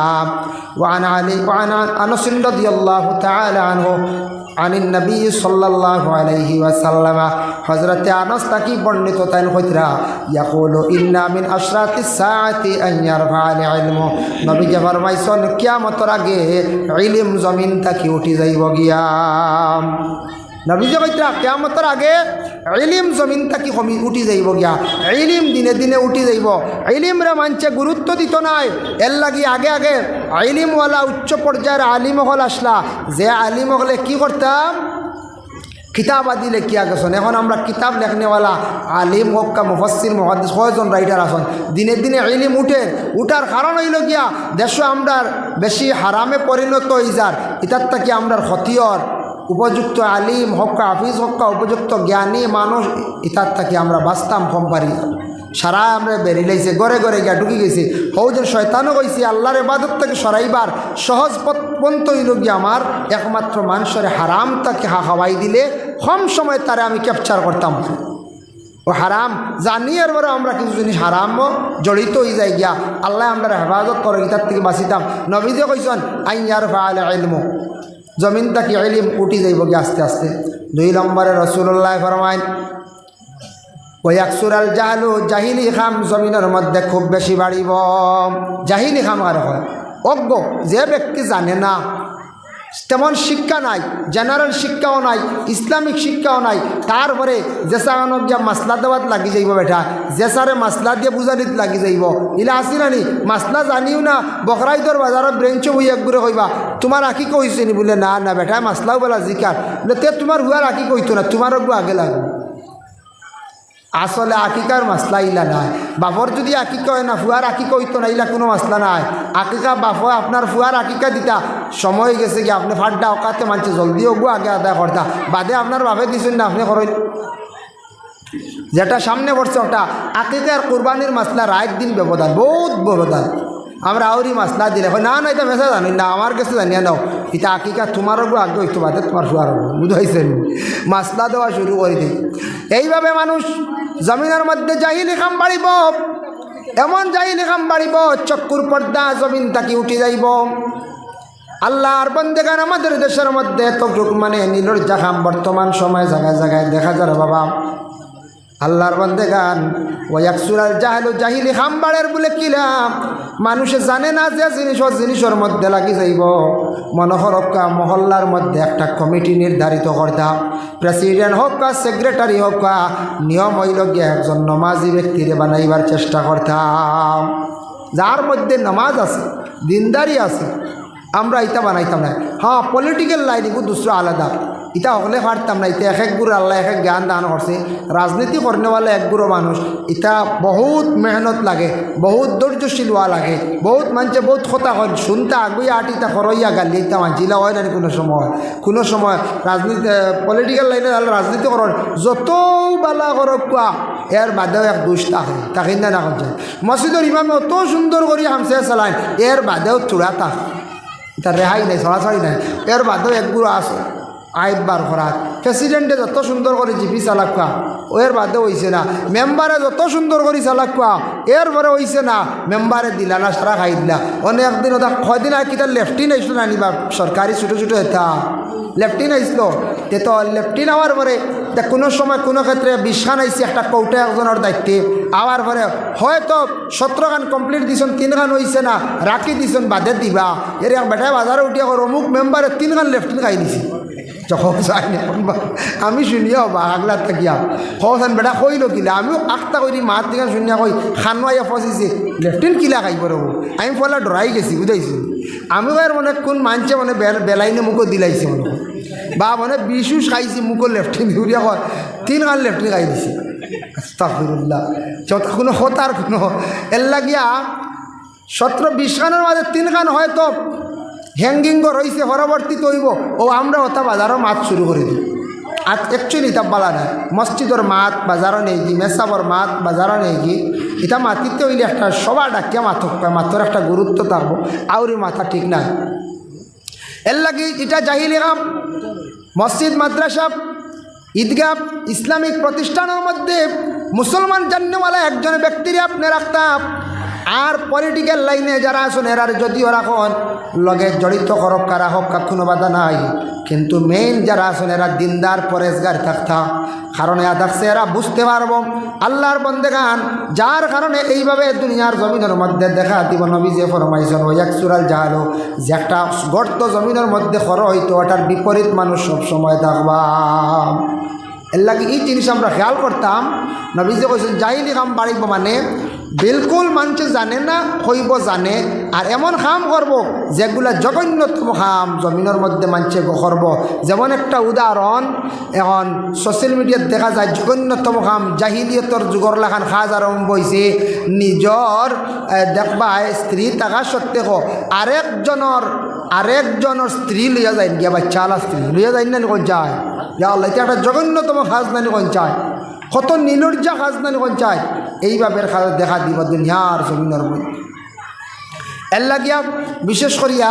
ওয়ান আলী ওয়ান আনাস রাদিয়াল্লাহু তাআলা আনহু عن النبي صلى الله عليه وسلم حضرت انس تاكي বর্ণিত তাই কইতরা يقول ان من اشراط الساعه ان يرفع العلم নবী যে ফরমাইছেন কিয়ামতের আগে ইলম জমিন তাকি উঠি যাইব গিয়া নবী যে কইতরা কিয়ামতের আগে ইলম জমিন তাকি কমি উঠি যাইব গিয়া ইলম দিনে দিনে উঠি যাইব ইলম রে মানছে গুরুত্ব দিত নাই এর লাগি আগে আগে ইলমওয়ালা উচ্চ পর্যায়ের আলিম হল আসলা যে আলিম হলে কি করতাম কিতাব আদি লেখিয়া গেছেন এখন আমরা কিতাব লেখনেওয়ালা আলিম হক্কা মুফাসসির মুহাদ্দিস কয়জন রাইটার আছেন দিনে দিনে ইলম উঠার কারণ হইল গিয়া দেশ আমরা বেশি হারামে পরিণত হয়ে যার ইতার থেকে আমরা ক্ষতির উপযুক্ত আলিম হক্কা হাফিজ হক্কা উপযুক্ত জ্ঞানী মানুষ ইতার থেকে আমরা বাঁচতাম কম পারি সারা আমরা বেরিয়ে লাইছে ঘরে ঘরে গিয়া ঢুকি গেছি হৌজন শয়তানও কইছি আল্লাহর ইবাদত থেকে সরাইবার সহজ পন্থ হইল গিয়া আমার একমাত্র মানুষের হারাম তাকে খাওয়াই দিলে কম সময় তারে আমি ক্যাপচার করতাম ও হারাম জানি এর পরে আমরা কিছু জিনিস হারামও জড়িত হয়ে যাই গিয়া আল্লাহ আমরা হেফাজত করে গীতার থেকে বাঁচিতাম। নবীজে কইছেন আইয়ার ফাল ইলমু, জমিন তাকি ইলম উঠি যাইব গিয়া আস্তে আস্তে। 2 নম্বরে রাসূলুল্লাহ ফরমায় ওয়াকসুরাল জাহলু, জাহিলি খাম জমিনের মধ্যে খুব বেশি বাড়িব। জাহিলি খাম আর হয় অজ্ঞ, যে ব্যক্তি জানে না, তেমন শিক্ষা নাই, জেনারেল শিক্ষাও নাই, ইসলামিক শিক্ষাও নাই, তারপরে জেসাগানো গিয়া মাসলা দেওয়াত লাগি যাইব বেটা, জেসারে মাসলা দিয়ে বুঝানিত লাগি যাইব। ইলা আসি নানি মাসলা জানিও না, বকরাইদর বাজারের ব্রেঞ্চও বই একগুড়ে কইবা তোমার আঁকি কইছে নি বলে না না বেটা মাসলাও বেলা জিকার বলে তে তোমার হুয়ার আঁকি কইতো না, তোমার অগ্গু আগে লাগবে। আসলে আকিকার মাসলা ইলা নাই। বাপর যদি আকিকা হয় না ফুয়ার আকিকা হইতো না, ইলা কোনো মাসলা নাই। আকিকা বাপ আপনার ফুয়ার আকিকা দিতা, সময় গেছে কি আপনি ফাড্ডা অকাতে মানছে জলদি ওগু আগে আদায় করতা, বাদে আপনার বাপে দিছেন না আপনি করেন। যেটা সামনে পড়ছে ওটা আকিকা আর কোরবানির মাসলা, রাত দিন ব্যবধান, বহুত ব্যবধান। আমরা আউরি মাসলা দিলে না না এটা মেসা জানি না, আমার কাছে জানিয়ে নাও এটা আকিকা তোমারও আগে হইতো বাদে তোমার ফুয়ার বুঝাইছেন, মাসলা দেওয়া শুরু করে দিই। এইভাবে মানুষ জমিনের মধ্যে জাহিলি খাম বাড়িব, এমন জাহিলি খাম বাড়িব চক্ষুর পর্দা জমিন তাকি উঠে যাইব। আল্লাহর বন্দেগান আমাদের দেশের মধ্যে এতটুক মানে নির্লজ্জা খাম বর্তমান সময় জায়গায় জায়গায় দেখা যায় বাবা। আল্লাহর বন্দেগান ওয়াকসুরাল জাহলু, জাহিলি খাম বাড়ের বলে কিলাম মানুষে জানে না যে জিনিসের মধ্যে লাগি যাইব। মনোহরক্কা মহল্লার মধ্যে একটা কমিটি নির্ধারিত করতাম, প্রেসিডেন্ট হোক বা সেক্রেটারি হোক বা নিয়ম হইল গিয়ে একজন নমাজি ব্যক্তিরে বানাইবার চেষ্টা করতাম, যার মধ্যে নমাজ আছে, দিনদারি আছে। আমরা ইটা বানাইতাম না। হ্যাঁ পলিটিক্যাল লাইন এগুলো দুসরা আলাদা, ইটা হলে পারতাম না। ইটা এক এক গুরু আল্লাহ এক এক জ্ঞান দান করছে। রাজনীতি করনেওয়ালা এক গুরু মানুষ, ইটা বহুত মেহনত লাগে, বহুত ধৈর্যশীল হওয়া লাগে, বহুত মানুষে বহুত কথা হয় শুনতে আগুইয়া আটিতা খরইয়া গালি ইটা মানছিলা হয় না। কোনো সময় রাজনীতি পলিটিক্যাল লাইনে রাজনীতি করার যত বালা করক কোয়া এর বাদেও এক দুষ থাকে, তাকে না না করছে। মসজিদের ইমামে অত সুন্দর করি হামসে চালায়, এর বাদেও চূড়া থাকে, এটা রেহাই নাই, সরাসরি নাই। এর বাদেও একগুলো আছে আইবার করার। প্রেসিডেন্টে যত সুন্দর করে জিপি চালাকা এর বাদে হইছে না, মেম্বারে যত সুন্দর করে চালাকা এর পরে হইছে না, মেম্বারে দিলা না সারা খাই দিলা। অনেক দিন ওটা কয়দিন আর কিটা লেফটিন আইসলো না নিবা সরকারি ছোটো ছোটো এটা লেফটিন আইসলো, তে তো লেফটিন হওয়ার পরে কোনো সময় কোনো ক্ষেত্রে 20 খান আইসি একটা কৌটা একজনের দায়িত্বে, আওয়ার পরে হয়তো 17 খান কমপ্লিট দিছেন, 3 খান হইছে না রাখি দিছেন বাদে দিবা। এর এক বেটায় বাজারে উঠিয়া করো অমুক মেম্বারে 3 খান লেফটিন খাই দিছি। যখন যাই না আমি শুনিয়া বা আগলা থাকিয়া হন বেটা কইল কিলা, আমিও আখটা করি মাত দিকে শুনিয়া কই খানুয়াইয়া ফসিছে লেফটিন কিলা খাইব রব। আমি ফলা ডরাই গেছি বুঝাইছি। আমিও আর মানে কোন মানছে মানে বেলাইনে মুখো দিলাইছে মনে বা মানে বিশুষ খাইছি মুখো লেফটিন ঘুরিয়া কয় 3 খান লেফটিন খাই দিছে। আস্তাগফিরুল্লাহ, কোনো হতার কোনো এর লাগিয়া 17-20 খানের মাঝে 3 খান হয়তো হ্যাঙ্গিং রয়েছে, পরবর্তীতে হইব ও আমরা ওটা বাজারও মাছ শুরু করে দিই। আর অ্যাকচুয়ালি এটা বলা নাই, মসজিদর মাত বাজারও নেই কি, মেসাবর মাত বাজারও নেই কি, এটা মাতিতে হইলে একটা সবার ডাকিয়া মাথক পায়, মাত্র একটা গুরুত্ব থাকবো, আউরি মাথা ঠিক নাই। এর লাগে এটা জাহিলি কাম। মসজিদ মাদ্রাসা ঈদগাহ ইসলামিক প্রতিষ্ঠানের মধ্যে মুসলমান জান্নেওয়ালা একজন ব্যক্তির আপনি রাখতাম। আর পলিটিক্যাল লাইনে যারা আছেন এরার যদিও রাখন লগে জড়িত করক কারা হোক কোনো বাধা নাই, কিন্তু মেইন যারা আছেন এরা দিনদার পরেশগার থাকতাম। কারণ এরা থাকছে এরা বুঝতে পারবো আল্লাহর বন্দেগান, যার কারণে এইভাবে দুনিয়ার জমিনের মধ্যে দেখা দিব। নবী যে ফরমাইছেন ওয়াকসুরাল জাহলু, যে একটা গর্ত জমিনের মধ্যে খর হইতো ওটার বিপরীত মানুষ সবসময় থাকবা। এর লাগে এই জিনিস আমরা খেয়াল করতাম। নবী যে কইছেন জাহিলি কাম বাড়িব মানে বিলকুল মানুষে জানে না হইব জানে, আর এমন কাম করব যেগুলা জঘন্যতম কাম জমিনের মধ্যে মানুষে করব। যেমন একটা উদাহরণ এখন সোশ্যাল মিডিয়াত দেখা যায় জঘন্যতম কাম জাহিলিয়তর যুগর লাখান খাজ আরম্ভ হয়েছে। নিজর দেখবা স্ত্রী থাকা সত্ত্বেও আরেকজনের স্ত্রী লইয়া যায় গিয়া বাচ্চা আলা স্ত্রী লইয়া যায় না কোন চায়, আল্লাহ এটা একটা জঘন্যতম খাজ নানি কোন চায়, কত নির্লজ্জা খাজ নানি কোন চায়। এইভাবে খাজ দেখা দিব দুনিয়ার জমিনের মধ্যে। এর লাগিয়া বিশেষ করিয়া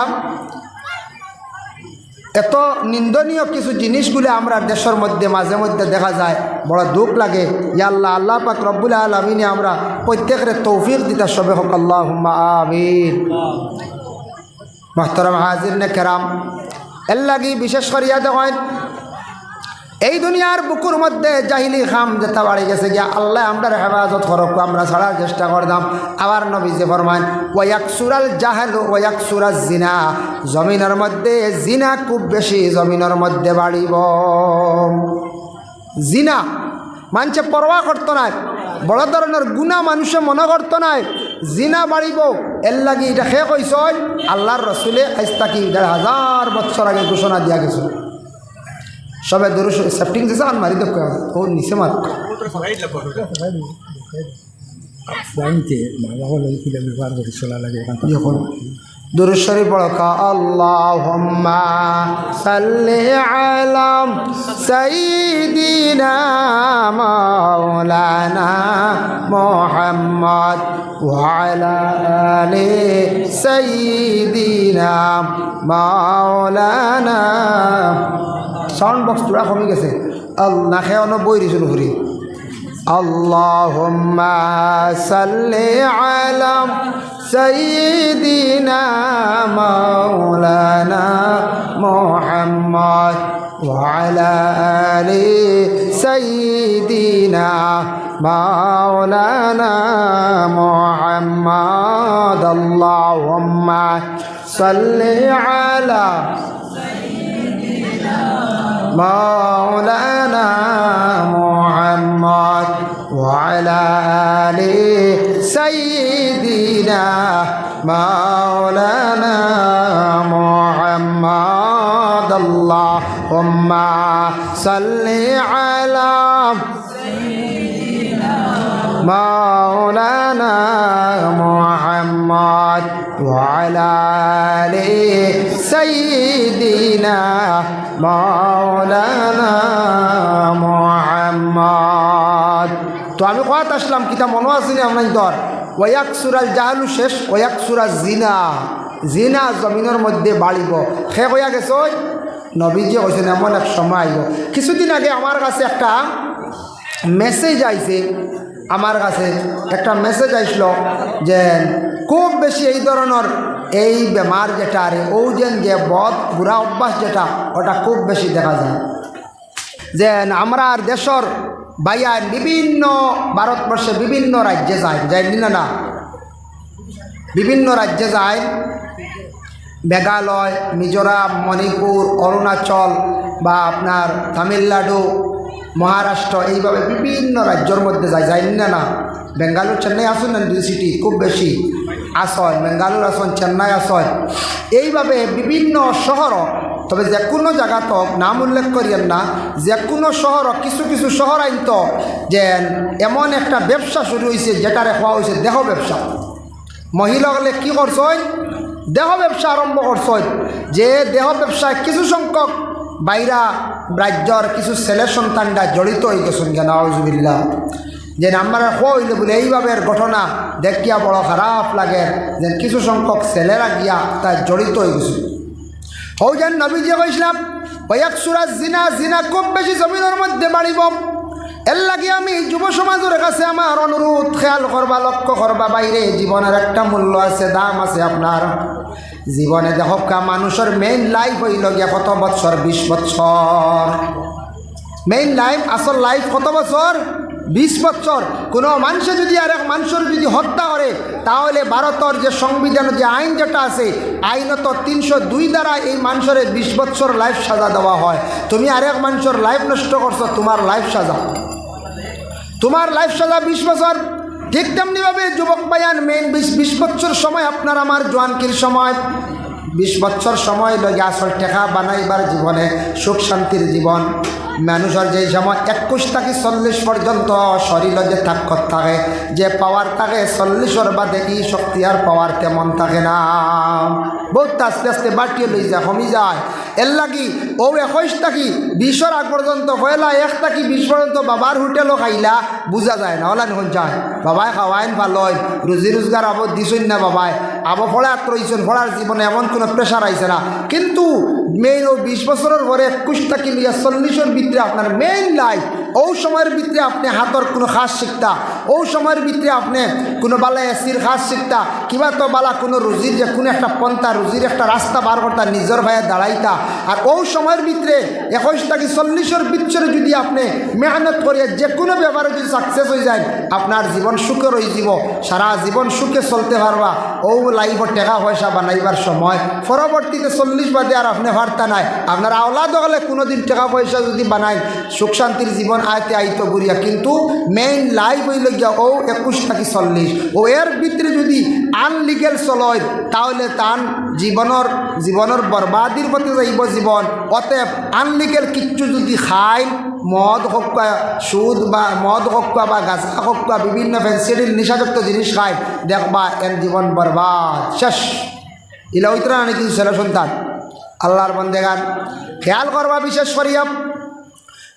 এত নিন্দনীয় কিছু জিনিসগুলো আমরা দেশের মধ্যে মাঝে মধ্যে দেখা যায়, বড় দুঃখ লাগে। ইয়া আল্লাহ, আল্লাহ পাক রব্বুল আলামিনে আমরা প্রত্যেকের তৌফিক দিতা সবে হোক, আল্লাহুম্মা আমিন। মুহতারাম হাজিরিনে কেরাম, এর লাগি বিশেষ করিয়া দেখেন এই দুনিয়ার বুকুর মধ্যে জাহিলি খাম যেটা বাড়ি গেছে গিয়া, আল্লাহ আমরা হেফাজত করক, আমরা ছাড়ার চেষ্টা করতাম। আবার নবী যে ফরমান ওয়াকসুরাল জাহাল ওয়াকসুরাজ জিনা, জমিনের মধ্যে জিনা খুব বেশি জমিনের মধ্যে বাড়িব। জিনা মানুষে পরোয়া করতো না, বড় ধরনের গুণা মানুষে মনে করতো না, জিনা বাড়িব। এর লাগি এটা খেয়ে কইস আল্লাহর রসুলে আজ তাকি 1000 বছর আগে ঘোষণা দিয়া গেছে। সবে দরুদ সেফটিং দিছে আন মারি দেখ ও নিচে মার দরুদ শরীফ পড়া। আল্লাহুম্মা সাল্লি আলা সাইয়্যিদিনা মাওলানা মুহাম্মদ ওয়া আলা আলি সাইয়্যিদিনা মাওলানা। সাউন্ড বক্স তোরা কমে গেছে, না খেয়ে অন্য বই দিছিল ঘুরি। আল্লাহুম্মা সাল্লি আলা সাইয়্যিদিনা মাওলানা মুহাম্মদ ওয়া আলা আলি সাইয়্যিদিনা মাওলানা মুহাম্মদ। আল্লাহুম্মা সাল্লি আলা মাওলানা মুহাম্মদ ওয়া আলা আলি সাইয়্যিদিনা মাওলানা মুহাম্মদ। আল্লাহুম্মা সাল্লি আলা মাওলানা মুহাম্মদ ওয়া আলা আলি সাইয়্যিদিনা মাওলানা মুহাম্মদ। তো আমি কথা আসলাম কিতা মনে আসেনি আপনার ধর ওয়াকসুরাল জাহালু শেষ ওয়াকসুরাল জিনা, জিনা জমিনের মধ্যে বাড়িব। সে কইয়া গেছ নবীজি কইছেন এমন এক সময় আইব। কিছুদিন আগে আমার কাছে একটা মেসেজ আইছে, আমার কাছে একটা মেসেজ আইসল যে খুব বেশি এই ধরনের এই বেমার যেটা আরে ও যে বদ বুড়া অভ্যাস যেটা ওটা খুব বেশি দেখা যায়। যে আমরা দেশের বাইয়ান বিভিন্ন ভারতবর্ষে বিভিন্ন রাজ্যে যায়, যাই না বিভিন্ন রাজ্যে যায়, মেঘালয়, মিজোরাম, মণিপুর, অরুণাচল বা আপনার তামিলনাড়ু, মহারাষ্ট্র, এইভাবে বিভিন্ন রাজ্যের মধ্যে যায়, যাই না। বেঙ্গালুর চেন্নাই আসুন না, 2 সিটি খুব বেশি আসন, বেঙ্গালুর আসন, চেন্নাই আসন, এইভাবে বিভিন্ন শহর। তবে যে কোনো জায়গা তো নাম উল্লেখ করিয়েন না, যে কোনো শহর কিছু কিছু শহর আইনত যে এমন একটা ব্যবসা শুরু হয়েছে যেটারে হওয়া হয়েছে দেহ ব্যবসা। মহিলাগুলো কী করছেন? দেহ ব্যবসা আরম্ভ করছেন। যে দেহ ব্যবসায় কিছু সংখ্যক বাইরা রাজ্যর কিছু ছেলে সন্তানরা জড়িত হয়ে গেছেন। নাউজুবিল্লাহ। যে নাম্বার হওয়া হইলে বলে এইভাবে ঘটনা দেখিয়া বড় খারাপ লাগে যে কিছু সংখ্যক ছেলেরা গিয়া তাই জড়িত হয়ে গেছে। হও যেন নবীজি কইছিলাম ওয়াকসুরা জিনা, জিনা খুব বেশি জমিনের মধ্যে বাড়িব। এর লাগে আমি যুব সমাজের কাছে আমার অনুরোধ, খেয়াল করবা, লক্ষ্য করবা, বাইরে জীবনের একটা মূল্য আছে, দাম আছে আপনার জীবনে। দেখকা মানুষের মেইন লাইফ হইল গিয়া কত বছর? 20 বছর মেইন লাইফ। আসল লাইফ কত বছর? 20 বছর। কোনো মানুষে যদি আর এক মানুষের যদি হত্যা করে তাহলে ভারতের যে সংবিধান যে আইন যেটা আছে আইনত 302 দ্বারা এই মানুষের 20 বছর লাইফ সাজা দেওয়া হয়। তুমি আরেক মানুষের লাইফ নষ্ট করছো, তোমার লাইফ সাজা, তোমার লাইফ সাজা 20 বছর। ঠিক তেমনিভাবে যুবক বায়ান মেইন 20 বছর সময় আপনার আমার জোয়ানকির সময়, 20 বছর সময় লগে আসল টেকা বানাইবার জীবনে সুখ শান্তির জীবন। মানুষের যে সময় 21 থেকে 40 পর্যন্ত শরীরে যে তাকত থাকে, যে পাওয়ার থাকে, 40-এর বাদে এই শক্তি আর পাওয়ার তেমন থাকে না, বহুত আস্তে আস্তে বাটিয়ে লই যায়, কমি যায়। এর লাগি ও 21 থাকি 20 আগ পর্যন্ত পয়লা 1 থাকি 20 পর্যন্ত বাবার হোটেলও খাইলা বুঝা যায় না ওলা নিখন চায় বাবাই খাওয়াইন ভালোই রুজি রোজগার আবো দিছই না বাবাই আবো ফলাত রইছেন ফলার জীবনে এমন কোনো প্রেশার আইছে না কিন্তু মেইন ও 20 বছরের পরে 21 থাকি লিয়া 40 এর ভিতরে আপনার মেইন লাইফ ও সময়ের ভিতরে আপনি হাতর কোনো খাস শিখতা ও সময়ের ভিতরে আপনি কোনো বালা এসির খাস শিখতা কিবা তো বালা কোনো রুজির যে কোনো একটা পন্থা রুজির একটা রাস্তা বার করতা নিজের ভাইয়ে দাঁড়াইতা আর ও সময়ের ভিতরে 21 থেকে 40 ভিতরে যদি আপনি মেহনত করিয়া যে কোনো ব্যাপারে যদি সাকসেস হয়ে যায় আপনার জীবন সুখে রয়ে যাব সারা জীবন সুখে চলতে পারবা ও লাইফ টাকা পয়সা বানাইবার সময় পরবর্তীতে 40 বাদে আর আপনি ভারতা নাই আপনার আওলাদ হলে কোনোদিন টাকা পয়সা যদি বানায় সুখ শান্তির জীবন আয়তে আইতো বুড়িয়া কিন্তু মেইন লাইফ হইল গিয়া ও 21 থেকে 40 ও এর ভিতরে যদি আনলিগেল চলয় তাহলে তার জীবনের বরবাদির পথে যাইব জীবন অতএব আনলিগেল কিচ্ছু যদি খায় মদ হোক সুদ বা মদ হোক বা গাঁজা হোক বা বিভিন্ন ফেন্সিডিল নিশাযুক্ত জিনিস খায় দেখবা এর জীবন বরবাদ শেষ ইলা ওইতরা নাকি কিছু ছেলে সন্তান আল্লাহর বন্দেগান খেয়াল করবা বিশেষ করিয়া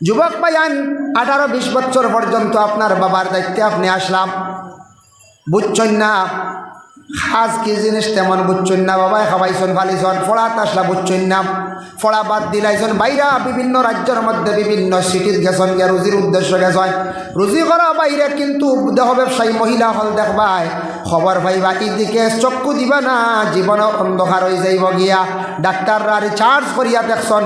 যুবক পাইয়ান 18-20 বছর পর্যন্ত আপনার বাবার দায়িত্বে আপনি আসলাম বুঝছেন না খাস কি জিনিস তেমন বুঝছেন না বাবাই খাওয়াইছেন ফালিছেন ফড়াত আসলা বুঝছেন না ফড়া বাদ দিলাইছেন বাইরা বিভিন্ন রাজ্যের মধ্যে বিভিন্ন সিটিত গেছেন গিয়া রুজির উদ্দেশ্য গেছেন রুজি করা বাইরে কিন্তু দেহ ব্যবসায়ী মহিলা হল দেখবাই খবর পাইবা এদিকে চক্ষু দিবা না জীবন অন্ধকার হয়ে যাইব গিয়া ডাক্তাররা রিচার্জ করিয়া দেখছেন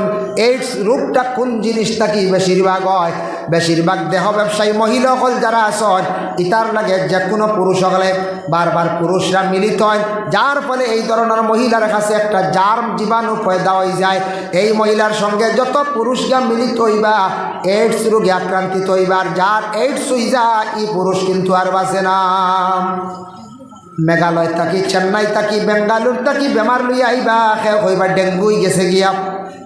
এইডস রোগটা কোন জিনিসটা কি বেশিরভাগ হয় বেশিরভাগ দেহ ব্যবসায়ী মহিলা হল যারা আছেন ইতার লাগে যে কোনো পুরুষ হলে বারবার পুরুষরা মিলিত হয় যার ফলে এই ধরনের মহিলার কাছে একটা জার্ম জীবাণু পয়দা হয়ে যায় এই মহিলার সঙ্গে যত পুরুষরা মিলিত হইবা এইডস রোগে আক্রান্তিত হইবার যার এইডস হয়ে যায় এই পুরুষ কিন্তু আর বাঁচে না মেঘালয় থাকি চেন্নাই থাকি বেঙ্গালুর থাকি বেমার লইয়া আইবা সেও হইবা ডেঙ্গু হয়ে গেছে গিয়া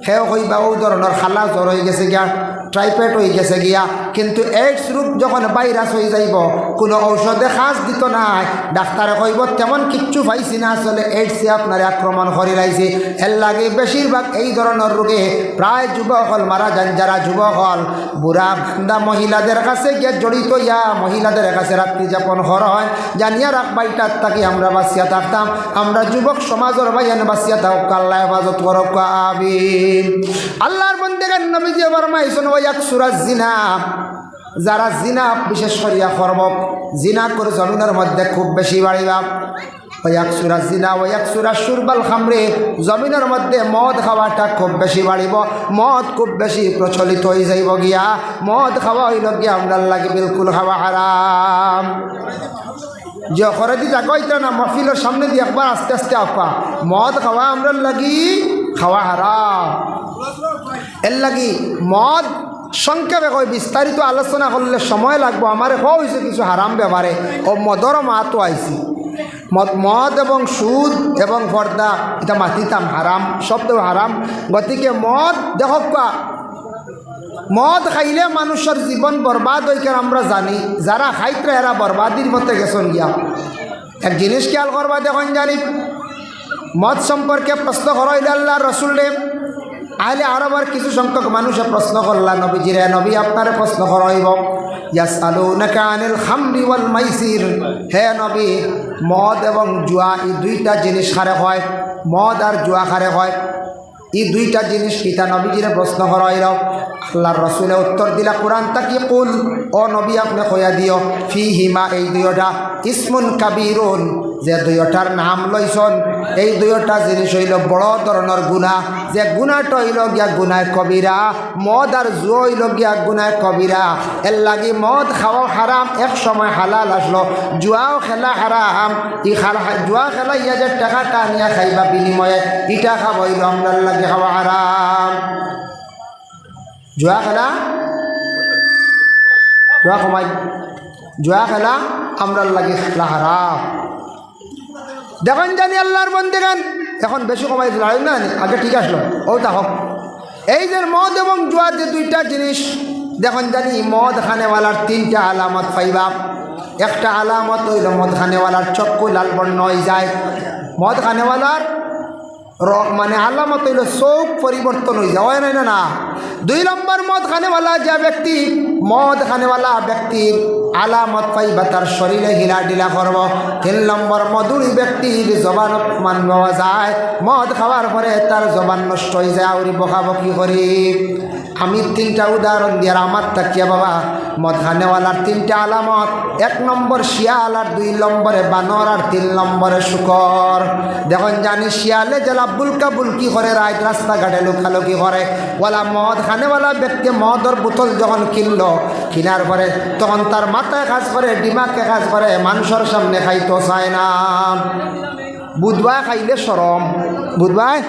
সেও হইবা ও ধরনের খালা জ্বর হয়ে গেছে গিয়া ট্রাইফয়েড হয়ে গেছে গিয়া কিন্তু এইডস রোগ যখন ভাইরাস হয়ে যাইব কোনো ঔষধে খাস দিত নাই ডাক্তারে কইব তেমন কিচ্ছু পাইছি না আসলে এইডসে আপনার আক্রমণ করে লাইছে এর লাগে বেশিরভাগ এই ধরনের রোগে প্রায় যুবক হল মারা যান যারা যুবক হল বুড়া বান্দা মহিলাদের কাছে গিয়ে জড়িত ইয়া মহিলাদের কাছে রাত্রি যাপন হয় জানিয়া রাখবাইটার তাকে আমরা বাঁচিয়া থাকতাম আমরা যুবক সমাজের বাইয়ান বাঁচিয়া থাক আল্লাহ হেফাজত করক আমিন আল্লাহর বন্দেগান নবীজি ফরমাইছেন জিনা যারা জিনা বিশেষ করিয়া করব জিনা করে জমিনের মধ্যে খুব বেশি বাড়িবা ওয়াকসুরা জিনা ওয়াকসুরা শুরবাল খামরে জমিনের মধ্যে মদ খাওয়াটা খুব বেশি বাড়িব মদ খুব বেশি প্রচলিত হয়ে যাইব গিয়া মদ খাওয়া হইল গিয়া আমরা লাগে বিলকুল খাওয়া হারাম যে করে দিতে কইতা না মহফিলের সামনে দিয়ে একবার আস্তে আস্তে আপা মদ খাওয়া আমরা লাগি খাওয়া হারাম এর লাগি মদ সংক্ষেপে কই বিস্তারিত আলোচনা করলে সময় লাগবো আমার হয়েছে কিছু হারাম ব্যাপারে ও মদরও মাহাতো আইছি মদ এবং সুদ এবং পর্দা এটা মাতিতাম হারাম শব্দ হারাম গতিকে মদ দেখবা মদ খাইলে মানুষের জীবন বরবাদ হইকার আমরা জানি যারা খাইতে এরা বরবাদির মতে গেছেন গিয়া এক জিনিস খেয়াল করবা দেখুন জানি মদ সম্পর্কে প্রশ্ন করাইল আল্লাহ রসুল রে আহলে আরবার কিছু সংখ্যক মানুষে প্রশ্ন করলা নবীজিরে নবী আপনারে প্রশ্ন করাইব ইয়াসআলুনাকা আনিল খামরি ওয়াল মাইসির হে নবী মদ এবং জুয়া এই দুইটা জিনিস খারে হয় মদ আর জুয়া খারে হয় এই দুইটা জিনিস কিতা নবীজিরে প্রশ্ন করাইল আল্লাহর রসুলে উত্তর দিলা কোরআন তাকি কুল ও নবী আপনি কইয়া দিও ফিহিমা এই দুইটা ইসমুন কাবীরুন যে দুইটার নাম লইছন এই দুইটা জিনিস হইল বড় ধরনের গুনাহ যে গুনাহটা হইল গিয়া গুনাহ কবিরা মদ আর জুয়া হইল গিয়া গুনাহ কবিরা এর লাগি মদ খাওয়া হারাম এক সময় হালাল আসলো জুয়াও খেলা হারাম ই জুয়া খেলা ইয়া যে টাকাটা নিয়ে খাইবা বিনিময়ে ইটা খাওয়া হইল আমরার লাগে খাওয়া হারাম জুয়া খেলা জুয়া খেলা আমরার লাগে খেলা হারাম দেখেন জানি আল্লাহর বন্দেগান এখন বেশি কমাই দিল না আগে ঠিক আসলো ও তা হোক এই যে মদ এবং জুয়া যে দুইটা জিনিস দেখুন জানি মদ খানেওয়ালার তিনটা আলামত পাইবা একটা আলামত হইল মদ খানেওয়ালার চক্ষু লাল বর্ণ হয়ে যায় মদ খানেওয়ালার মানে আলামত হইল চোখ পরিবর্তন হয়ে যায়, হয় না? 2 নম্বর মদ খানেওয়ালা যে ব্যক্তি, মদ খানেওয়ালা ব্যক্তির আলামত পাইবা তার শরীরে হিলা ডিলা করব। 3 নম্বর মধুরী ব্যক্তির জবান মান পাওয়া যায়, মদ খাওয়ার পরে তার জবান নষ্ট হয়ে যায়, আউরি বকাবকি করি। আমি 3টা উদাহরণ দিয়ে আমার তাকিয়া বাবা, মদ খানেওয়ালার 3টা আলামত: 1 নম্বর শিয়াল, আর 2 নম্বরে বানর, আর 3 নম্বরে শুকর। দেখুন জানি শিয়ালে জেলা বুলকা বুলকি করে রাত রাস্তাঘাটে লুকালুকি করে, ওলা মদ খানেওয়ালা ব্যক্তি মদর বোতল যখন কিনলো, কিনার পরে তখন তার মাথায় কাজ করে, ডিমাকে কাজ করে, মানুষের সামনে খাইতো চায় না। বুধবাই খাইলে সরম, বুধবাই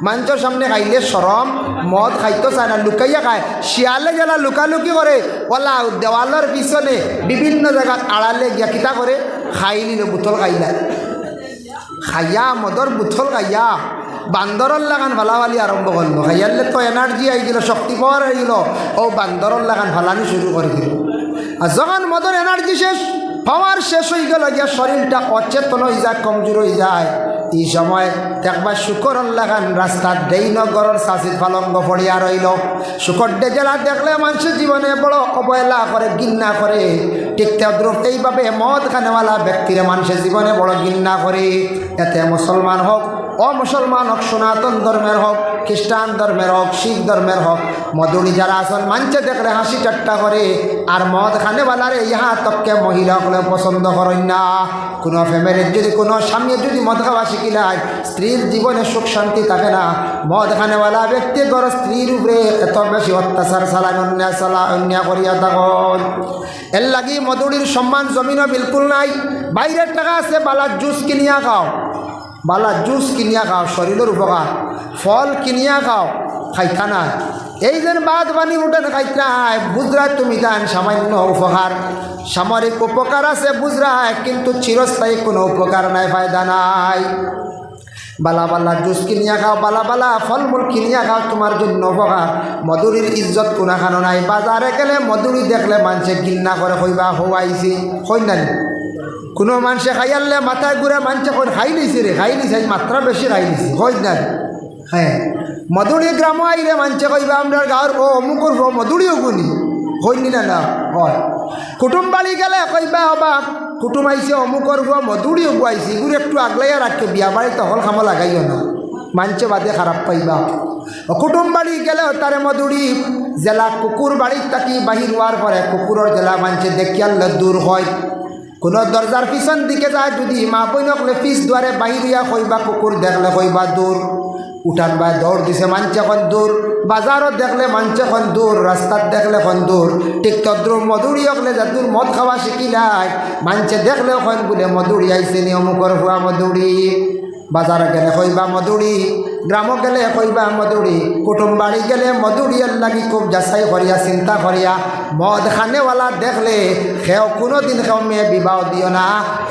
মানুষের সামনে খাইলে সরম, মদ খাইতো চায় না, লুকাইয়া খায়। শিয়ালে যারা লুকালুকি করে, ওলা দেওয়ালের পিছনে বিভিন্ন জায়গা আড়ালে গিয়া কিতা করে, খাই নিল বোতল খাইলা, খাইয়া মদর বোতল খাইয়া বান্দরর লাগান ফালাফালি আরম্ভ করলো। খাইয়ালে তো এনার্জি আই গেল, শক্তি পাওয়ার হয়ে গেল, ও বান্দরর লাগান ফালানি শুরু করে দিল। আর যখন মদর এনার্জি শেষ, পাওয়ার শেষ হয়ে গেল, গিয়া শরীরটা অচেতন হয়ে যায়, কমজোর হয়ে যায়। এই সময় দেখবা শুকর লাগান রাস্তার দেইনগরের চাষির পালঙ্গ পড়িয়া রইল। শুকর ডেজেলা দেখলে মানুষের জীবনে বড় অবহেলা করে, ঘৃণা করে। ঠিক তদ্রুপ এইভাবে মদ খানেওয়ালা ব্যক্তিরা মানুষের জীবনে বড় ঘৃণা করে। এতে মুসলমান হোক, অমুসলমান হোক, সনাতন ধর্মের হোক, খ্রিস্টান ধর্মের হোক, শিখ ধর্মের হোক, মধুরি যারা আসন মানছে দেখলে হাসি ঠাট্টা করে। আর মদ খানেওয়ালারে ইহা তককে মহিলা হলে পছন্দ করেন না। কোনো ফ্যামিলির যদি কোনো স্বামী যদি মদ খাওয়া শিখিলায়, স্ত্রীর জীবনে সুখ শান্তি থাকে না। মদ খানেওয়ালা ব্যক্তি ঘর স্ত্রীর উপরে এত বেশি অত্যাচার চালান, অন্যায় করিয়া থাকুন। এর লাগি মধুরির সম্মান জমিনও বিলকুল নাই। বাইরের টাকা আছে, বালা জুস কিনিয়া খাও, বালা জুস কিনিয়া খাও, শরীরের উপকার। ফল কিনিয়া খাও, খাইতা না। এই যেন বাদ বানি উঠেন খাইতাই, বুঝরা তুমি দান সামান্য উপকার, সামরিক উপকার আছে বুঝরায়, কিন্তু চিরস্থায়ী কোনো উপকার নাই, ফায়দা নাই। বালা বালা জুস কিনিয়া খাও, বালা বালা ফলমূল কিনিয়া খাও, তোমার জন্য উপকার। মধুরির ইজ্জত কোনাখানো নাই। বাজারে গেলে মধুরি দেখলে মানুষে ঘৃণা করে, কইবা হওয়াইছি, কই না কোনো মানুষে খাইয়ালে মাথায় ঘুরে মানুষে কই খাই নিছি রে, খাই নিছি, মাত্রা বেশি খাই নিছি, কই না? হ্যাঁ, মধুরি গ্রাম আইলে মানুষে কইবা আমরা গাঁর ও অমুকর মধুরিও গুনি, হইনি না? না হয়। কুটুম বাড়ি গেলে কইবা হবা কুটুম আইসে অমুকর মধুরিও গুয়াইছি, গুড়ি একটু আগলাইয়া রাখে, বিয়া বাড়িতে হল খামো লাগাইও না, মানুষে বাদে খারাপ পাইবা। কুটুম বাড়ি গেলে তারে মধুরি জেলা কুকুর বাড়ির থাকি বাহির হওয়ার পরে কুকুরের জেলা মানুষে দেখিয়ালে দূর হয়। কোনো দরজার পিছন দিকে যায়, যদি মা বইনকলে পিছ দুয়ারে বাহির হইয়া কইবা কুকুর দেখলে কইবা দূর। উঠান বা দৌড় দিছে মানছে এখন দূর, বাজারত দেখলে মানছে এখন দূর, রাস্তাত দেখলে এখন দূর। ঠিক তদ্রুপ মধুরি হকলে যাদুর মদ খাওয়া শিখিলাই, মানছে দেখলে এখন বলে মধুরি আইসে নি, অমুকর হুয়া মধুরি। বাজারে গেলে কইবা মধুরি, গ্রাম গেলে কইবা মধুরি, কুটুম বাড়ি গেলে মধুরি। এর লাগি খুব যাচাই করিয়া চিন্তা করিয়া মদ খানেওয়ালা দেখলে সেও কোনোদিন সেও মেয়ে বিবাহ দিও না।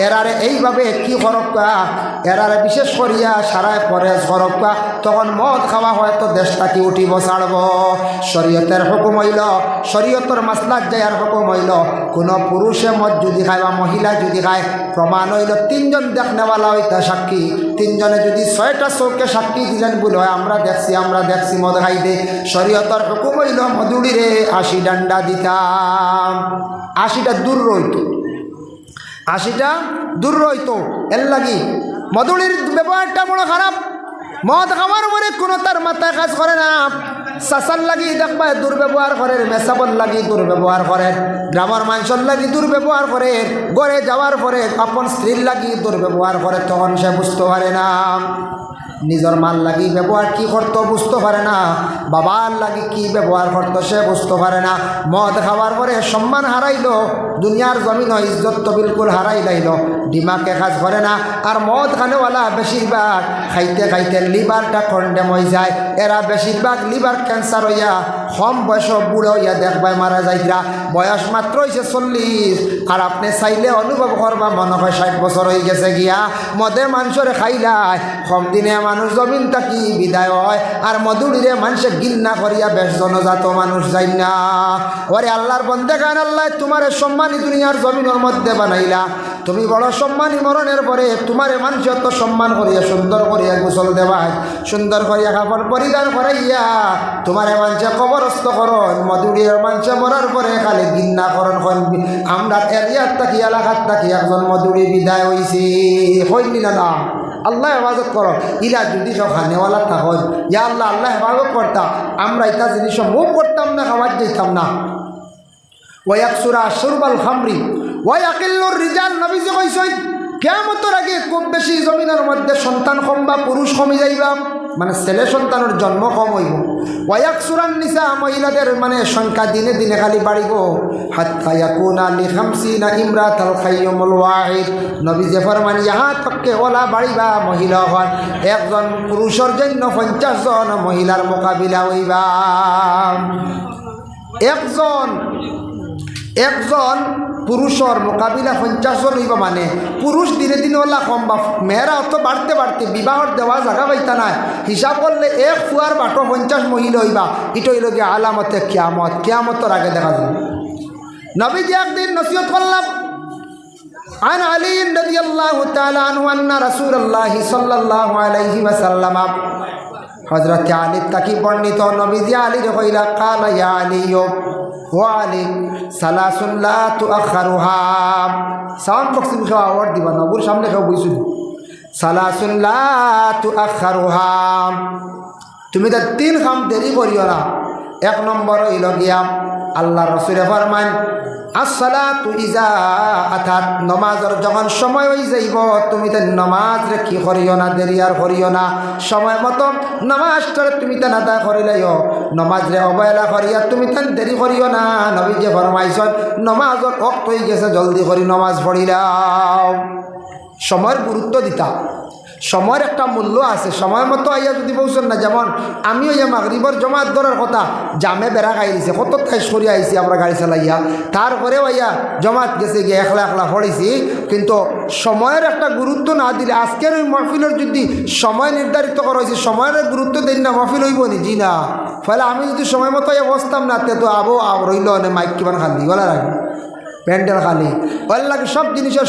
এরারে এইভাবে কি করকা, এরারে বিশেষ করিয়া সারায় পরে করকা, তখন মদ খাওয়া হয়তো দেশটা কি উঠিব ছাড়ব। শরীয়তের হুকুম হইল, শরীয়তর মাসলাত যায়ার হুকুম হইল, কোনো পুরুষে মদ যদি খায় বা মহিলা যদি খায়, প্রমাণ হইল 3 জন দেখনেওয়ালা হইতা সাক্ষী, 3 জনে যদি 6টা চৌকে সাক্ষী দিলেন বলে হয় আমরা দেখছি মদ খাইতে, শরীয়তর হুকুম হইল মধুরিরে 80 ডান্ডা দিতাম। 80টা দূর রইত, 80টা দূর রইত। এর লাগি মধুরির ব্যবহারটা বড় খারাপ। মদ খাওয়ার পরে কোনো তার মাথায় কাজ করে না। চাচার লাগি দেখবা দুর্ব্যবহার করে, মেসাবর লাগি দুর্ব্যবহার করে, গ্রামের মানুষের লাগি দুর্ব্যবহার করে, ঘরে যাওয়ার পরে আপন স্ত্রীর লাগি দুর্ব্যবহার করে, তখন সে বুঝতে পারে না। নিজের মাল লাগি ব্যবহার কি করতো বুঝতে পারে না, বাবার লাগি কি ব্যবহার করতো সে বুঝতে পারে না। মদ খাওয়ার পরে সম্মান হারাইল, দুনিয়ার জমিন ইজ্জত তো বিলকুল হারাই লাইল, দিমাকে কাজ করে না। আর মদ খানেওয়ালা বেশিরভাগ খাইতে খাইতে লিভারটা কন্ডেম হয়ে যায়। এরা বেশিরভাগ লিভার ক্যান্সার হইয়া কম বয়স বুড়ো হইয়া দেখবাই মারা যাইরা। বয়স মাত্র হয়েছে 40, আর আপনি চাইলে অনুভব করবা মনে হয় 60 বছর হয়ে গেছে গিয়া। মদে মানুষের খাইলাই কম দিনে মানুষ জমিন থাকি বিদায় হয়, আর মধুরিরে মানুষে ঘৃণা করিয়া বেশ জনজাত মানুষ যাই না। ওরে আল্লাহর বন্দে গান, আল্লাহ তোমার সম্মানী দুনিয়ার জমিনের মধ্যে বানাইলা, তুমি বড় সম্মানী মরণের পরে তোমার মানুষ তো সম্মান করিয়া সুন্দর করিয়া গোসল দেওয়াই সুন্দর করিয়া কাপড় পরিধান করাইয়া তোমার মানুষে কবরস্থ করন মধুরীয় মানুষে মরার পরে খালি গিন্নাকরণ আমরা এরিয়ার থাকি এলাকার থাকি একজন মধুরী বিদায় হয়েছি হইনি না আল্লাহ হেফাজত করো ইরা যদি সব খানেওয়ালা থাকন ইয়া আল্লাহ আল্লাহ হেফাজত করতাম আমরা এটা জিনিস মুভ করতাম না খাবার যেতাম না ওয়াকসুরা সুরবাল খামরি ওয়াকিল্লুর রিজাল নবীজি কইছেন কিয়ামতের আগে খুব বেশি জমিনের মধ্যে সন্তান কম বা পুরুষ কমে যাইবা মানে ছেলে সন্তানের জন্ম কম হইব ওয়াকসুরান নিসা মহিলাদের মানে সংখ্যা দিনে দিনে খালি বাড়িব হাত্তা ইয়াকুনা লিখামসিনা ইমরাতাল খাইয়ুমুল ওয়াহিদ নবীজি ফরমান ইহা তককে ওলা বাড়িবা মহিলা হন একজন পুরুষের জন্য 50 জন মহিলার মোকাবিলা হইবা একজন পুরুষের মোকাবিলা 50 জন হইব মানে পুরুষ দিনে দিনে ওলা কম বা মেয়েরা অত বাড়তে বাড়তে বিবাহর দেওয়া জায়গা পাইতা নাই হিসাব করলে এক ফুয়ার বাটো 50 মহিলা হইবা এটা হইল গিয়ে আলামতে কিয়ামতের আগে দেখা যাবে নবীজি একদিন নসিহত করলাম عن علي رضي الله تعالى عنه أن رسول الله صلى الله عليه وسلم হযরত আলী তাকি বর্ণিত নবীজি আলীর কইলা কালা ইয়া আলী ও আলী সালাসুন লা তুআখারুহা সাউন্ড বক্স মুখে আওয়াজ দিবা নবুর সামনে কেউ বইছু সালাসুন লা তুআখারুহা তুমি তো 3 কাম দেরি করিও না এক নম্বর হইল গিয়া আল্লাহ রাসূলে ফরমান আসসালাতু ইজা আতাত নমাজের যখন সময় হয়ে যাইব তুমি তো নমাজ রে কি করিও না দেরি আর করিও না সময় মতো নমাজটা তুমি তো আদা করিলাইও নমাজ রে অবহেলা করিয়া তুমি তো দেরি করিও না নবী যে ফরমাইছেন নমাজের ওয়াক্ত হয়ে গেছে জলদি করে নমাজ পড়িলাও সময়ের গুরুত্ব দিতা সময়ের একটা মূল্য আছে সময় মতো আইয়া যদি পৌঁছেন না যেমন আমি ওই মাগরিবর জমাত ধরার কথা জামে বেড়া খাই দিছে কত ঠাইস করে আইসি আমরা গাড়ি চালাইয়া তারপরেও আইয়া জমাত গেছে গিয়ে একলা একলা পড়েছি কিন্তু সময়ের একটা গুরুত্ব না দিলে আজকের ওই মহফিলের যদি সময় নির্ধারিত করা হয়েছে সময়ের গুরুত্ব দিন না মহফিল হইব নি জি না ফলে আমি যদি সময় মতো আইয়া বসতাম না তে তো আবো রইল না মাইক কিমান খালি বলা রাখি প্যান্ডেল খালি লাগে সব জিনিসের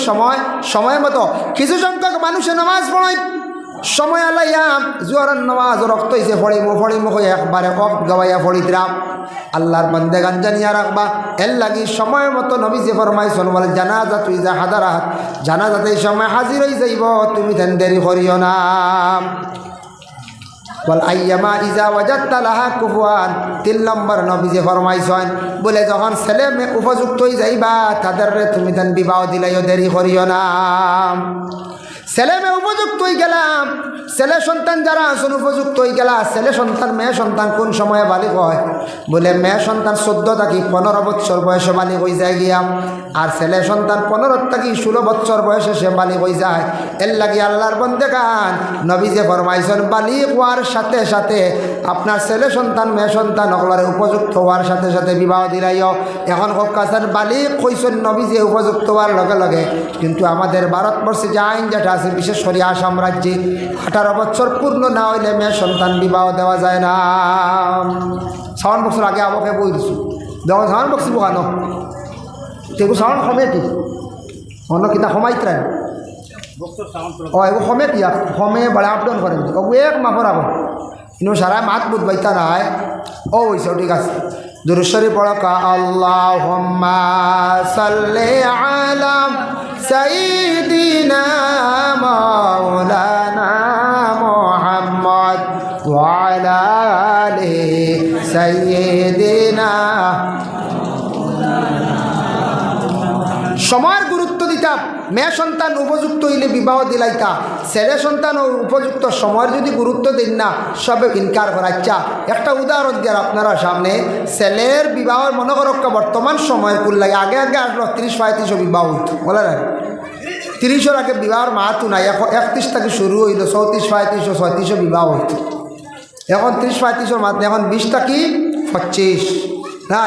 সময় মতো কিছু সংখ্যক মানুষের নামাজ পড়ায় সময় আলাইয়া জোয়ার নামাজ রক্ত হয়েছে ফড়িমো হয়ে একবারে কক গাওয়াইয়া ফড়িতরাম আল্লাহর বান্দেগান জানিয়া রাখবা এর লাগি সময় মতো নবী যে ফরমাইছেন বলে জানাজা তুই যা হাদারাত জানাজাতে এই সময় হাজির হয়ে যাইব তুমি তেন দেরি করিও না বল আইয়ামা ইজা ওয়াজাত্তা লাহা কুফুয়ান 3 নম্বর নবী যে ফরমাইছেন বলে যখন ছেলে মেয়ে উপযুক্ত হয়ে যাইবা তাদের তুমি তেন বিবাহ দিলাইও দেরি করিও না ছেলে মেয়ে উপযুক্ত হয়ে গেলাম ছেলে সন্তান যারা আসুন উপযুক্ত হয়ে গেলা ছেলে সন্তান মেয়ে সন্তান কোন সময়ে বালিক হয় বলে মেয়ে সন্তান 14 থেকে 15 বছর বয়সে বালিক হয়ে যায় গিয়া আর ছেলে সন্তান 15 থেকে 16 বছর বয়সে সে বালিক হয়ে যায় এর লাগি আল্লাহর বন্দেগান নবী যে ফরমাইছেন বালিক হওয়ার সাথে সাথে আপনার ছেলে সন্তান মেয়ে সন্তান ওগুলোর উপযুক্ত হওয়ার সাথে সাথে বিবাহ দিলাইও এখন কাছেন বালিক কইছেন নবী যে উপযুক্ত হওয়ার লগে লগে কিন্তু আমাদের ভারতবর্ষে যে আইন যেটা আছে বিশেষ করে আসাম রাজ্যে 18 বছর পূর্ণ না হইলে মেয়ে সন্তান বিবাহ দেওয়া যায় না সাউন্ড বক্সের আগে আমাকে বই দিছো যখন সাউন্ড বক্স বোকানো সেগুলো সাউন্ড কমে কি অন্য কিনা সমাইত্রায় ও এগুলো কমে কি কমে বাড়ে আপ ডাউন করে ওগু এক মাফর আবার কিন্তু সারা মাত বুধ বাইতা নাই ও হয়েছে ঠিক আছে দুরুশ্বরী পড়কা আল্লাহুম্মা সাল্লি আলা সাইয়্যিদিনা মাওলানা মুহাম্মদ ওয়া আলা আলি সাইয়্যিদিনা সময়ের গুরুত্ব দিতাম মেয়ে সন্তান উপযুক্ত হইলে বিবাহ দিলাইতা ছেলে সন্তান উপযুক্ত সময়ের যদি গুরুত্ব দিন না সবে ইনকার করাচ্ছা একটা উদাহরণ দিয়ে আপনারা সামনে ছেলের বিবাহের মনে করক্কা বর্তমান সময়ের কুল লাগে আগে আসলো 30-35 বিবাহ হইত বলে না 30-এর আগে বিবাহের মাহাতো নাই এখন 31 থেকে শুরু হইল 34-35-36 বিবাহ হইত এখন 30-35 মাত এখন 20 থেকে 25 না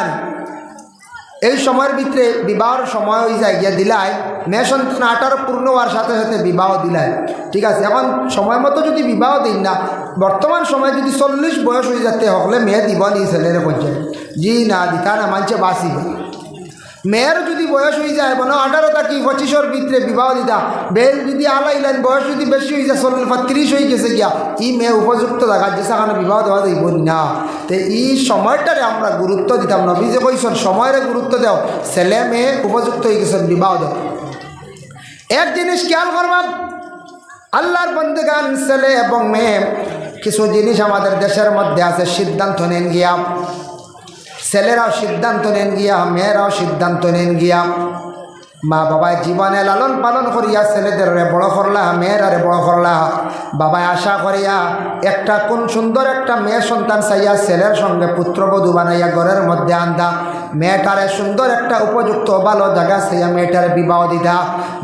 এই সময়ের ভিতরে বিবাহর সময় হয়ে যায় গিয়া দিলাই মেয়ে সন্তান 18 পূর্ণ হওয়ার সাথে সাথে বিবাহ দিলাই ঠিক আছে এখন সময় মতো যদি বিবাহ দিন না বর্তমান সময় যদি 40 বয়স হয়ে যেতে হলে মেয়ে দিব নি ছেলের পর্যায়ে জি না দিতা না মানছে বাঁচিবে মেয়ের যদি বয়স হয়ে যায় বলো 18 থাকি 25 ভিতরে বিবাহ দিতা, বেল যদি আলাইলেন বয়স যদি বেশি হয়ে যায় 30 হয়ে গেছে গিয়া, ই মেয়ে উপযুক্ত জায়গা যে সেখানে বিবাহ দেওয়া যাইব না। তো এই সময়টারে আমরা গুরুত্ব দিতাম। নবী যে কইছেন সময়ের গুরুত্ব দাও, ছেলে মেয়ে উপযুক্ত হয়ে গেছেন বিবাহ দাও। এক জিনিস খেয়াল করবা, আল্লাহর বন্দেগান ছেলে এবং মেয়ে কিছু জিনিস আমাদের দেশের মধ্যে আছে, সিদ্ধান্ত নেন গিয়া, ছেলেরাও সিদ্ধান্ত নেন গিয়া, মেয়েরাও সিদ্ধান্ত নেন গিয়া। মা বাবায় জীবনে লালন পালন করিয়া ছেলেদের বড় করলা, মেয়েরারে বড় করলা। বাবায় আশা করিয়া একটা কোন সুন্দর একটা মেয়ে সন্তান চাইয়া ছেলের সঙ্গে পুত্রবধূ বানাইয়া ঘরের মধ্যে আনতা, মেয়েটারে সুন্দর একটা উপযুক্ত ভালো জায়গা চাইয়া মেয়েটারে বিবাহ দিতা।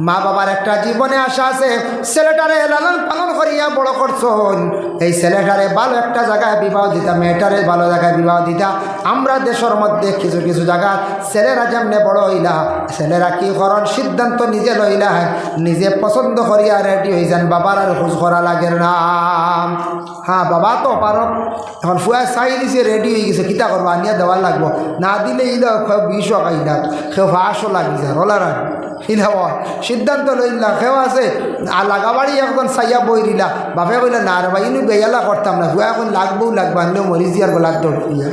মা বাবার একটা জীবনে আশা আছে, ছেলেটারে লালন পালন করিয়া বড় করছন, এই ছেলেটারে ভালো একটা জায়গায় বিবাহ দিতা, মেয়েটারে ভালো জায়গায় বিবাহ দিতা। আমরা দেশের মধ্যে কিছু কিছু জায়গা ছেলেরা যেমনে বড় হইলা, ছেলেরা কি করন সিদ্ধান্ত নিজে লইলা, নিজে পছন্দ করিয়া রেডি হয়ে যান, বাবার আর খোঁজ করা লাগে না। হ্যাঁ বাবা তো পারো, এখন ফুয়া চাই দিছে রেডি হয়ে গেছে, কিতা করবো আনিয়া দেওয়া লাগবো, না দিলে ইলা 20 খাইলা, কেউ 500 লাগি যায় রোলার ইলা সিদ্ধান্ত লইলা। কেউ আছে লাগাবাড়ি একজন চাইয়া বই দিলা, বাপে কইলা না রে ভাই ইনু বেয়ালা করতাম না, ফুয়া এখন লাগবো লাগবো, আনলেও মরি জিয়ার গলার দৌড়িয়া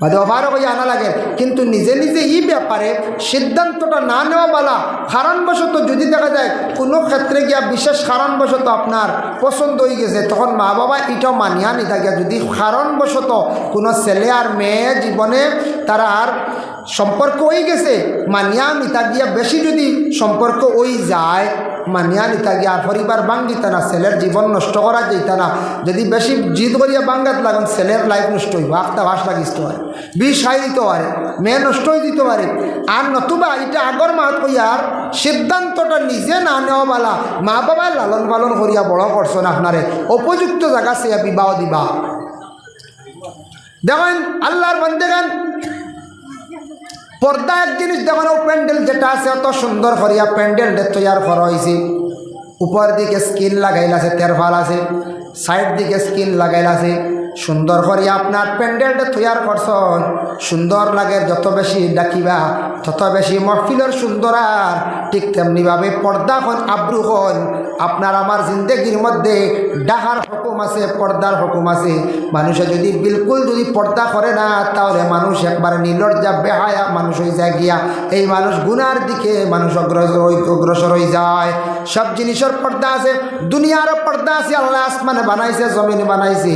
বাদে অভারও কই আনা লাগে। কিন্তু নিজে নিজে এই ব্যাপারে সিদ্ধান্তটা না নেওয়া বলা, কারণবশত যদি দেখা যায় কোনো ক্ষেত্রে গিয়া বিশেষ কারণবশত আপনার পছন্দ হয়ে গেছে, তখন মা বাবা এটাও মানিয়া নি থাকে। যদি কারণবশত কোনো ছেলে আর মেয়ে জীবনে তারা আর সম্পর্ক হয়ে গেছে, মানিয়া নিতা গিয়া বেশি যদি সম্পর্ক ওই যায়, মানিয়া নিতা গিয়া আর পরিবার ভাঙ্গিত না, ছেলের জীবন নষ্ট করা যেত না। যদি বেশি জিদ করিয়া ভাঙ্গাত লাগুন ছেলের লাইফ নষ্ট হইব, আখটা ভাস লাগিতে পারে, বিষ খাই দিতে পারে, মেয়ে নষ্ট হয়ে দিতে পারে। আর নতুবা এটা আগর মাত কইয়ার সিদ্ধান্তটা নিজে না নেওয়া বালা, মা বাবা লালন পালন করিয়া বড় করছেন, আপনারে উপযুক্ত জায়গা সে বিবাহ দিবা। দেখেন আল্লাহর বান্দেগান পর্দা এক জিনিস দেখেন, প্যান্ডেল যেটা আছে অত সুন্দর করিয়া প্যান্ডেলটা তৈয়ার করা হয়েছে, উপর দিকে স্কিন লাগাইলাছে, তেরফাল আছে, সাইড দিকে স্কিন লাগাইলাছে, সুন্দর করিয়া আপনার প্যান্ডেলটা তৈয়ার করছেন। সুন্দর লাগে, যত বেশি ডাকিবা তত বেশি মহফিলের সুন্দর। আর ঠিক তেমনিভাবে পর্দা হন আব্রু হন, আপনার আমার জিন্দগির মধ্যে ডাহার হুকুম আছে, পর্দার হুকুম আছে। মানুষে যদি বিলকুল যদি পর্দা করে না, তাহলে মানুষ একবারে নির্লজ্জা বেহায়া মানুষ হয়ে যায় গিয়া, এই মানুষ গুনার দিকে মানুষ অগ্রসর হয়ে যায়। সব জিনিসের পর্দা আছে, দুনিয়ারও পর্দা আছে। আল্লাহ আসমানে বানাইছে, জমিনে বানাইছে,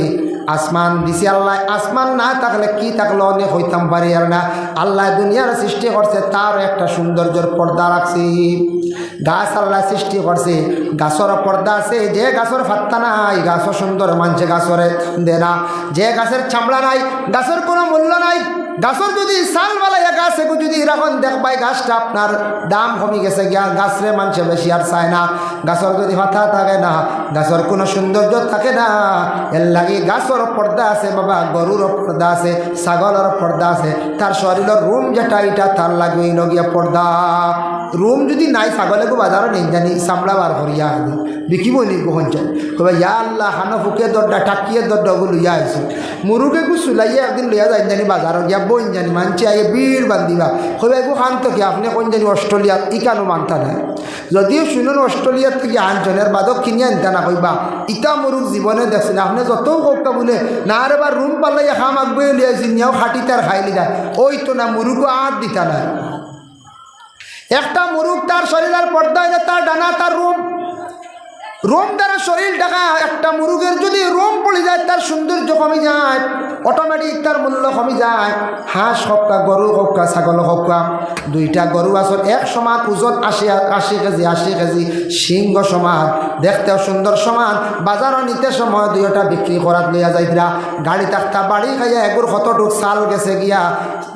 আসমান দিছে আল্লাহ, আসমান না থাকলে কি থাকলে অনেক হইতাম পারি আর না। আল্লাহ দুনিয়ার সৃষ্টি করছে, তার একটা সৌন্দর্যের পর্দা রাখছি। গাছ আল্লাহ সৃষ্টি করছে, গাছের পর্দা আছে। যে গাছের ফাত্তা নাই, গাছও সুন্দর মানছে, গাছরে দে না। যে গাছের চামড়া নাই, গাছের কোনো মূল্য নাই। গাছের যদি সাল বালাইয়া গাছ এগু যদি এরকম দেখবাই গাছটা আপনার দাম কমে গেছে গিয়া, গাছরে মানুষে বেশি আর চায় না। গাছের যদি ফাতা থাকে না, গাছের কোনো সৌন্দর্য থাকে না। এর লাগে গাছের পর্দা আছে বাবা, গরুরও পর্দা আছে, ছাগলের পর্দা আছে। তার শরীরের রুম যেটা এটা তার লাগবে লগিয়া পর্দা। রুম যদি নাই, ছাগলেকে বাজারও নেই জানি চামড়া বার করিয়া বিকিব নি কখন চাই কবা ইয়া আল্লাহ হানো ফুকে দরডা টাকিয়ে দরডাগুলো লইয়া আইসো। মুরুকে গু চুলাইয়া একদিন লইয়া যাই জানি বাজারত গিয়া বইন জানি মানছি আগে বীর বান্ধিবা কবা এগু খান্ত কি আপনি কোন জানি অস্ট্রেলিয়াত ইকানো মানতা নাই। যদিও শুনুন অস্ট্রেলিয়ার থেকে আনজনের বাদক কিনে আনতা না কইবা, ইটা মুরুখ জীবনে দেখছেন আপনি যত কৌকা বলে না আর এবার রুম পাল্লাইয়া খাম আগবে লিয়াছি নিয়াও খাটি তার খাইলি যায়, ওই তো না মুরুখও আট দিতা না। একটা মুরুখ তার শরীরের পর্দা হইলে তার ডানা তার রুম, রোম দ্বারা শরীর ঢাকা। একটা মুরুগের যদি রোম পড়ে যায়, তার সৌন্দর্য কমে যায়, অটোমেটিক তার মূল্য কমে যায়। হাঁস হকা, গরু হকা, ছাগল হকা, দুইটা গরু আসর এক সমান ওজন 80 কেজি 80 কেজি, সিংহ সমান, দেখতেও সুন্দর সমান। বাজারও নিতে সময় দুইটা বিক্রি করাত লইয়া যাইতরা। গাড়ি থাকতা বাড়ি খাইয়া এগুর কতটুক চাল গেছে গিয়া,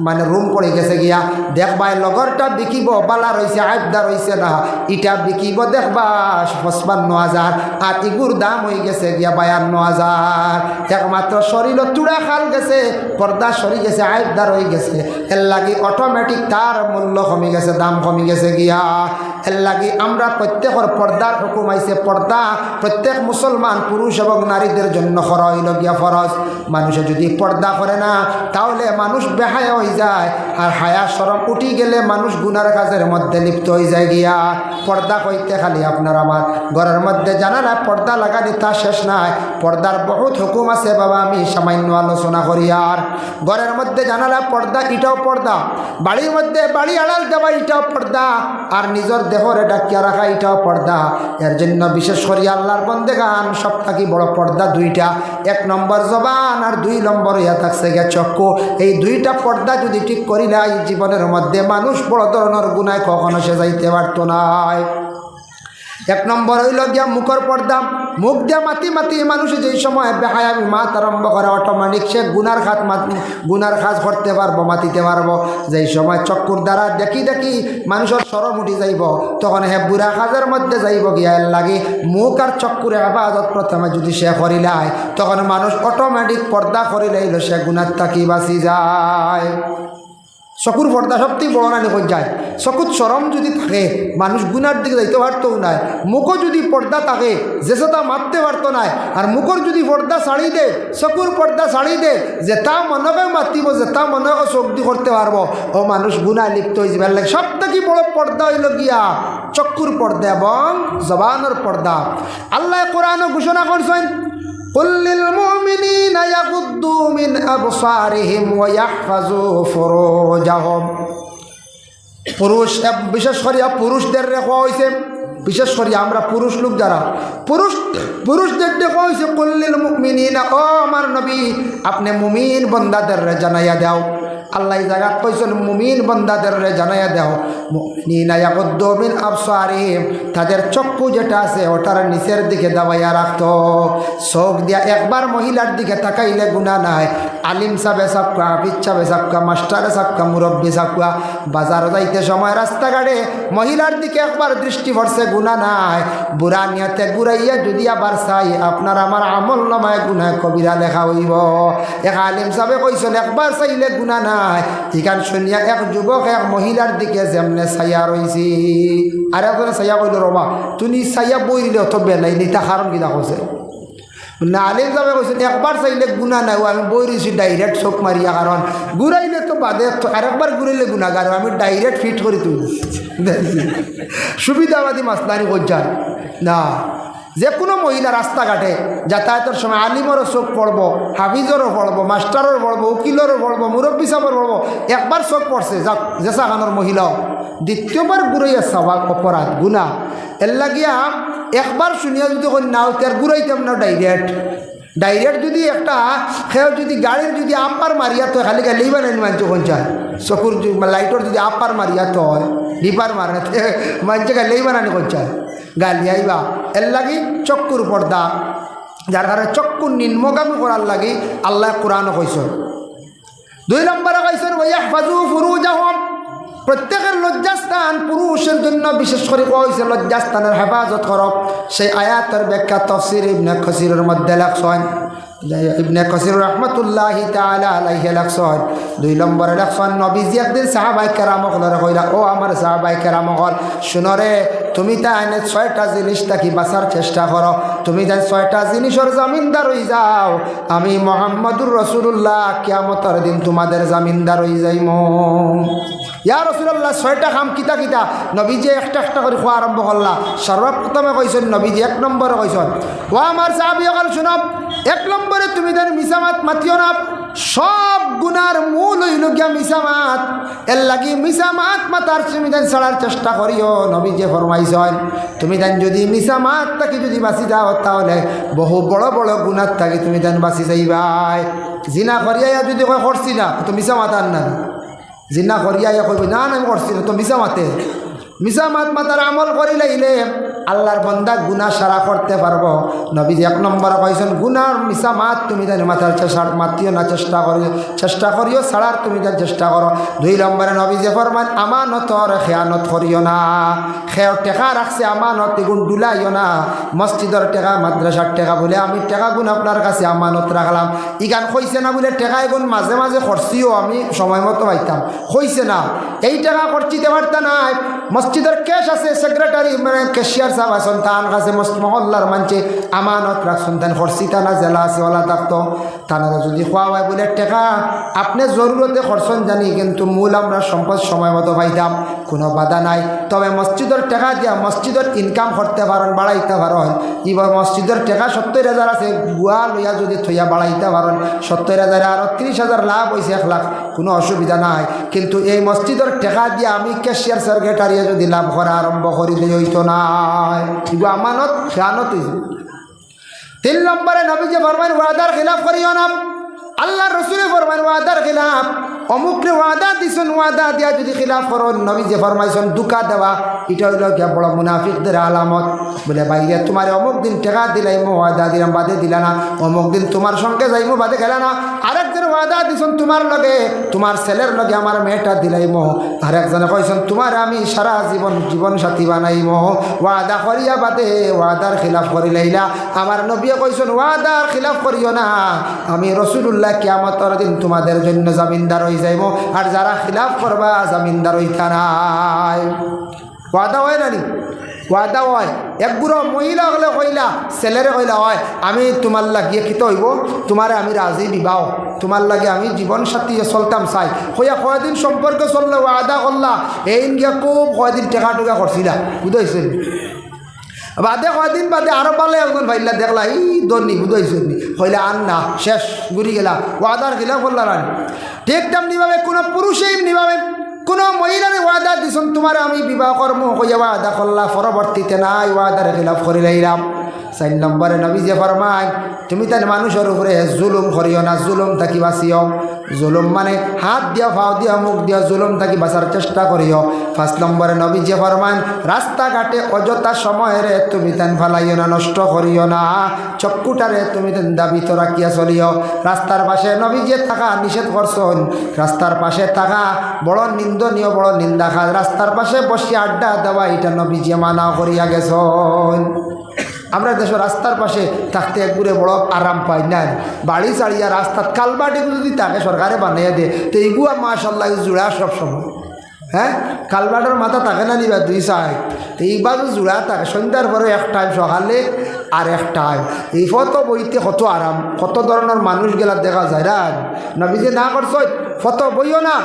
মানে রুম পড়ে গেছে গিয়া, দেখবাই লগরটা বিকিব বালা রয়েছে আইবদা রয়েছে না, ইটা বিকিব দেখবা 55,000, আর ইগুর দাম হয়ে গেছে গিয়া 52,000। একমাত্র শরীর চূড়া খাল গেছে, পর্দা সরি গেছে, আইবদার হয়ে গেছে। এর লাগে অটোমেটিক তার মূল্য কমে গেছে, দাম কমে গেছে গিয়া। এর লাগি আমরা প্রত্যেকের পর্দার হুকুম আইছে। পর্দা প্রত্যেক মুসলমান পুরুষ এবং নারীদের জন্য হইলগিয়া ফরজ। মানুষে যদি পর্দা করে না তাহলে মানুষ বেহায়া হয়ে যায়, আর হায়া শরম উঠি গেলে মানুষ গুনার কাজের মধ্যে লিপ্ত হয়ে যায় গিয়া। পর্দা কইতে খালি আপনার আমার ঘরের মধ্যে জানালা পর্দা লাগানি তা শেষ নাই, পর্দার বহুত হুকুম আছে বাবা, আমি সামান্য আলোচনা করি। আর ঘরের মধ্যে জানালা পর্দা, এটাও পর্দা। বাড়ির মধ্যে বাড়ি আড়াল দেওয়া, এটাও পর্দা। আর নিজের দেহরে ডাকিয়া রাখা, এটাও পর্দা। এর জন্য বিশেষ করে আল্লাহর বন্দেগান সব থাকি বড় পর্দা দুইটা, 1 নম্বর জবান আর 2 নম্বর ইয়া থাকছে গে চক্ষু। এই দুইটা পর্দা যদি ঠিক করি না, এই জীবনের মধ্যে মানুষ বড় ধরনের গুনায় কখনো সে যাইতে পারত না। 1 নম্বর হইল গিয়া মুখর পর্দা। মুখ দিয়া মাতি মাতি মানুষ যেই সময় বেহায়ামি মাত আরম্ভ করে, অটোমেটিক সে গুনার কাজ করতে পারবো, মাতিতে পারবো। যেই সময় চক্ষুর দ্বারা দেখি দেখি মানুষের শরম উঠি যাইব, তখন হে বুড়া কাজের মধ্যে যাইব গিয়া। এর লাগে মুখ আর চক্ষুর হেফাজত প্রথমে যদি সে করিলাই, তখন মানুষ অটোমেটিক পর্দা করিলেইল সে গুনার থাকি বাঁচি যায়। চকুর পর্দা সবথেকে বড় না নিখোঁজ যায়। চকুত শরম যদি থাকে মানুষ গুনার দিকে যাইতে পারতো নাই। মুখও যদি পর্দা থাকে যেটা মারতে পারতো নাই। আর মুখর যদি পর্দা ছাড়ি দে, চকুর পর্দা ছাড়ি দে, যেটা মনকে মাতিব, যেটা মনকে চোখ দি করতে পারবো, ও মানুষ গুনায় লিপ্ত হয়ে যাবে। লাগে সব থেকে বড় পর্দা হইল গিয়া চক্ষুর পর্দা এবং জবানের পর্দা। আল্লাহ কোরআনে ঘোষণা করছেন, قل للمؤمنين يغضوا من أبصارهم ويحفظوا فروجهم। পুরুষ বিশেষ করে পুরুষদের রেখা হয়েছে, বিশেষ করে আমরা পুরুষ লোক যারা পুরুষদের দেখা হয়েছে কুল্লিল মুমিনিনা, ও আমার নবী আপনি মুমিন বন্দাদের জানাইয়া দাও। আল্লাহ জায়গাত কইছেন মুমিন বন্দাদের জানাইয়া দাও, মুমিনিনা ইয়াগুদ্দু মিন আবসারিহিম, তাদের চক্ষু যেটা আছে ওটার নিচের দিকে দাবাইয়া রাখতো। চোখ দিয়া একবার মহিলার দিকে তাকাইলে গুনাহ নাই। আলিম সাবে সাক্কা, হাফিজ সাবে সাক্কা, মাস্টারে সাক্কা, মুরব্বী সাক্কা, বাজার যাইতে সময় রাস্তাঘাটে মহিলার দিকে একবার দৃষ্টি পড়ছে গুনাহ নাই। বুড়া নিয়তে ঘুরাইয়া যদি আবার চাই আপনার আমার আমল নামায় গুনাহ কবিরা লেখা হইব। এক আলিম সাবে কইছেন একবার চাইলে গুনাহ নাই। ইখান শুনিয়া এক যুবক এক মহিলার দিকে যেমনে ছায়া রইছি, আর একজনে ছায়া কইল রবা তুমি ছায়া বই দিলে অত বেলাই নিতা কারণ কিনা কৈছে না। আলিম সাহেব কৈছেন একবার চাইলে গুণা নাই, আমি বই রয়েছি ডাইরেক্ট চোখ মারিয়া, কারণ ঘুরাইলে তো বাদে, আরেকবার ঘুরাইলে গুণাগার, আমি ডাইরেক্ট ফিট করে তুলি সুবিধাবাদী মাসলানি করছেন না। যে কোনো মহিলা রাস্তাঘাটে যাতায়াতের সময় আলিমরও চোখ পড়বো, হাফিজরও পড়বো, মাস্টারও পড়বো, উকিলেরও পড়বো, মুরব্বী সাহেবের পড়বো। একবার চোখ পড়ছে যাক জেসা খানোর মহিলাও, দ্বিতীয়বার ঘুরাইয়া চাওয়া অপরাধ গুণা। এর লাগিয়া একবার শুনিয়া যদি নাও তার ঘুরাইতাম না ডাইরেক্ট যদি একটা সেও যদি গাড়ির যদি আপার মারিয়া তো খালি গালি বানাই মানছে পঞ্চায় চকুর লাইটর যদি আপার মারিয়া তো হয় ডিপার মারে মানছে গালি বানানি পঞ্চায় গালি আইবা। এর লাগি চক্ষুর পর্দা, যার কারণে চক্ষুর নিম্নগামী করার লাগি আল্লাহ কোরআন কইছেন। 2 নম্বরে কইছেন ওয়াহফাজু ফুরুজাহুম, প্রত্যেকের লজ্জাস্থান পুরুষের জন্য বিশেষ করে কইছে লজ্জাস্থানের হেফাজত করো। সেই আয়াতের ব্যাখ্যা তাফসীর ইবনে কাসিরের মধ্যে লেখছেন, ইবনে কাসির রাহমাতুল্লাহি তাআলা আলাইহি লেখছেন 2 নম্বরে লেখছেন নবীজি একদিন সাহাবায়ে কেরামগণের কইরা, ও আমার সাহাবায়ে কেরামগণ শুনো রে, তুমি তা এনে 6টা জিনিস থাকি বাঁচার চেষ্টা করো। তুমি যেন 6টা জিনিসের জামিনদার হয়ে যাও, আমি মুহাম্মদুর রাসূলুল্লাহ কিয়ামতের দিন তোমাদের জামিনদার হয়ে যাইমু। ইয়া রাসূলুল্লাহ 6টা কাম কিতা কিতা? নবীজি একটা একটা করে খোয়া আরম্ভ করলা। সর্বপ্রথমে কইছেন নবীজি 1 নম্বরে কইছেন, ও আমার সাহাবীগণ শুনো, 1 নম্বরে তুমি যেন মিছামাত মাতিও না। সব গুনার মূল হইল গিয়া মিছামাত। এর লাগি মিছামাত মাতার তুমি যেন ছাড়ার চেষ্টা করিও। নবীজি ফরমাইছেন তুমি যেন যদি মিছামাত থাকি যদি বাঁচি যাও, তাহলে বহু বড় বড় গুনার থাকি তুমি যেন বাঁচি যাইবাই। জিনা করিয়া যদি কয় করছি না তো মিছামাত আর না, জিনা করিয়া কইবি না আমি করছি না তো মিছামাতে। মিছামাত মাতার আমল করিলে আল্লাহর বান্দা গুনাহ সারা করতে পারবো। নবীজি 1 নম্বরে কইছেন গুনার মিছামাত তুমি যেন মাথার মাতিও না, চেষ্টা করিও ছাড়ার তুমি যেন চেষ্টা করো। 2 নম্বরে নবীজি ফরমান আমানতর খেয়ানত করিও না। খেও টেকা রাখছে আমানত এগুন ডুলাইও না। মসজিদের টেকা, মাদ্রাসার টেকা বলে আমি টেকা গুণ আপনার কাছে আমানত রাখলাম, ইগান কইছে না বলে টেকা এগুন মাঝে মাঝে খরচিও আমি সময় মতো পাইতাম, কইছে না। এই টাকা খরচি দেওয়ার তা নাই মসজিদের ক্যাশ আছে সেক্রেটারি মানে ক্যাশিয়ার সাহেব আছেন তান কাছে মহল্লার মানছে আমানত রাখছেন তান খরচি তানা জেলা আছে ওলা থাকতো তানারা যদি খোয়া হয় বলে টাকা আপনি জরুরতে খরচন জানি কিন্তু মূল আমরা সম্পদ সময় মতো পাইতাম কোনো বাধা নাই তবে মসজিদের টাকা দিয়া মসজিদের ইনকাম করতে পারেন বাড়াইতে পারেন এবার মসজিদের টাকা 70,000 আছে গুয়া লইয়া যদি থইয়া বাড়াইতে পারেন 70,000 আর 30,000 লাভ হয়েছে 1 লাখ কোনো অসুবিধা নাই কিন্তু এই মসজিদের টাকা দিয়ে আমি ক্যাশিয়ার সেক্রেটারি যদি লাভ করা আরম্ভ করিলে হইতো না এগুলো আমানত খেয়ানত হইছে 3 নম্বরে নবীজি ফরমান ওয়াদার খিলাফ করিও না আল্লাহ রসুলে ফরমান ওয়াদার খিলাফ অমুকরে ওয়াদা দিছেন ওয়াদা দিয়া যদি খিলাফ করন নবীজি ফরমাইছেন দুকা দেওয়া এটা হইল গিয়া বড় মুনাফিকদের আলামত বলে ভাইয়া তোমার অমুক দিন টাকা দিলাইমো ওয়াদা দিলাম বাদে দিলা না অমুক দিন তোমার সঙ্গে যাইমো বাদে গেলা না আরেকজন ওয়াদা দিছেন তোমার লগে তোমার ছেলের লগে আমার মেয়েটা দিলাইমো আরেকজনে কইছেন তোমার আমি সারা জীবন সাথী বানাইমো ওয়াদা করিয়া বাদে ওয়াদার খিলাফ করিলাইলা আমার নবীয়ে কইছেন ওয়াদার খিলাফ করিও না আমি রাসূলুল্লাহ কিয়ামতের দিন তোমাদের জন্য জামিনদার হই যাইব আর যারা খিলাফ করবা জামিনদার হইতা নাই ওয়াদা হয় না নি ওয়াদা হয় এক বুড়ো মহিলা হলে কইলা ছেলেরে কইলা হয় আমি তোমার লাগিয়ে খিতে হইব তোমারে আমি রাজি দিবাও তোমার লাগে আমি জীবন সাথী চলতাম চাই হইয়া কয়দিন সম্পর্ক চললে ওয়াদা করলা এই গিয়া খুব কয়দিন টেকা টুকা করছিলা বুঝাইছে বাদে কয়দিন বাদে আরো পালে একজন ভাইলা দেখলা এই দর্নি বুঝাইছে হইলা আন না শেষ ঘুরি গেলা ওয়াদার খিলাফ করলা রানি ঠিক তেমনি ভাবে কোনো পুরুষেই নিভাবে কোনো মহিলারে ওয়াদা দিছেন তোমার আমি বিবাহ কর্ম হইয়া ওয়াদা করলা পরবর্তীতে নাই ওয়াদার খিলাফ করিলাইলাম 4 নম্বরে নবীজি ফরমায় তুমি তার মানুষের উপরে জুলুম করিও না জুলুম থাকি বাঁচিও জুলুম মানে হাত দিয়া ফাও দিয়া মুখ দিয়া জুলুম থাকি বাঁচার চেষ্টা করিও 5 নম্বরে নবীজি ফরমায় রাস্তাঘাটে অযথা সময়ের তুমি তান ফালাইও না নষ্ট করিও না চক্ষুটারে তুমি তান দাবিত রাখিয়া চলিও রাস্তার পাশে নবীজি থাকা নিষেধ করছেন রাস্তার পাশে থাকা বড় নিন্দনীয় বড় নিন্দা খা রাস্তার পাশে বসে আড্ডা দেওয়া এটা নবীজি মানা করিয়া গেছেন আমরা দেশের রাস্তার পাশে থাকতে একগুড়ে বড় আরাম পাই না বাড়ি চাড়িয়া রাস্তার কালবাটিগুলো যদি তাকে সরকারে বানিয়ে দেয় তো এইগুলো মাশাল্লাহ জোড়া সবসময় হ্যাঁ কালবাটের মাথা থাকে না নিবা 2 সাইড তো এইবার জোড়া থাকে সন্ধ্যার পরে 1 টাইম সকালে আর 1 টাইম এই ফটো বইতে কত আরাম কত ধরনের মানুষ গেলা দেখা যায় না নবীজি না করছ ফটো বইও না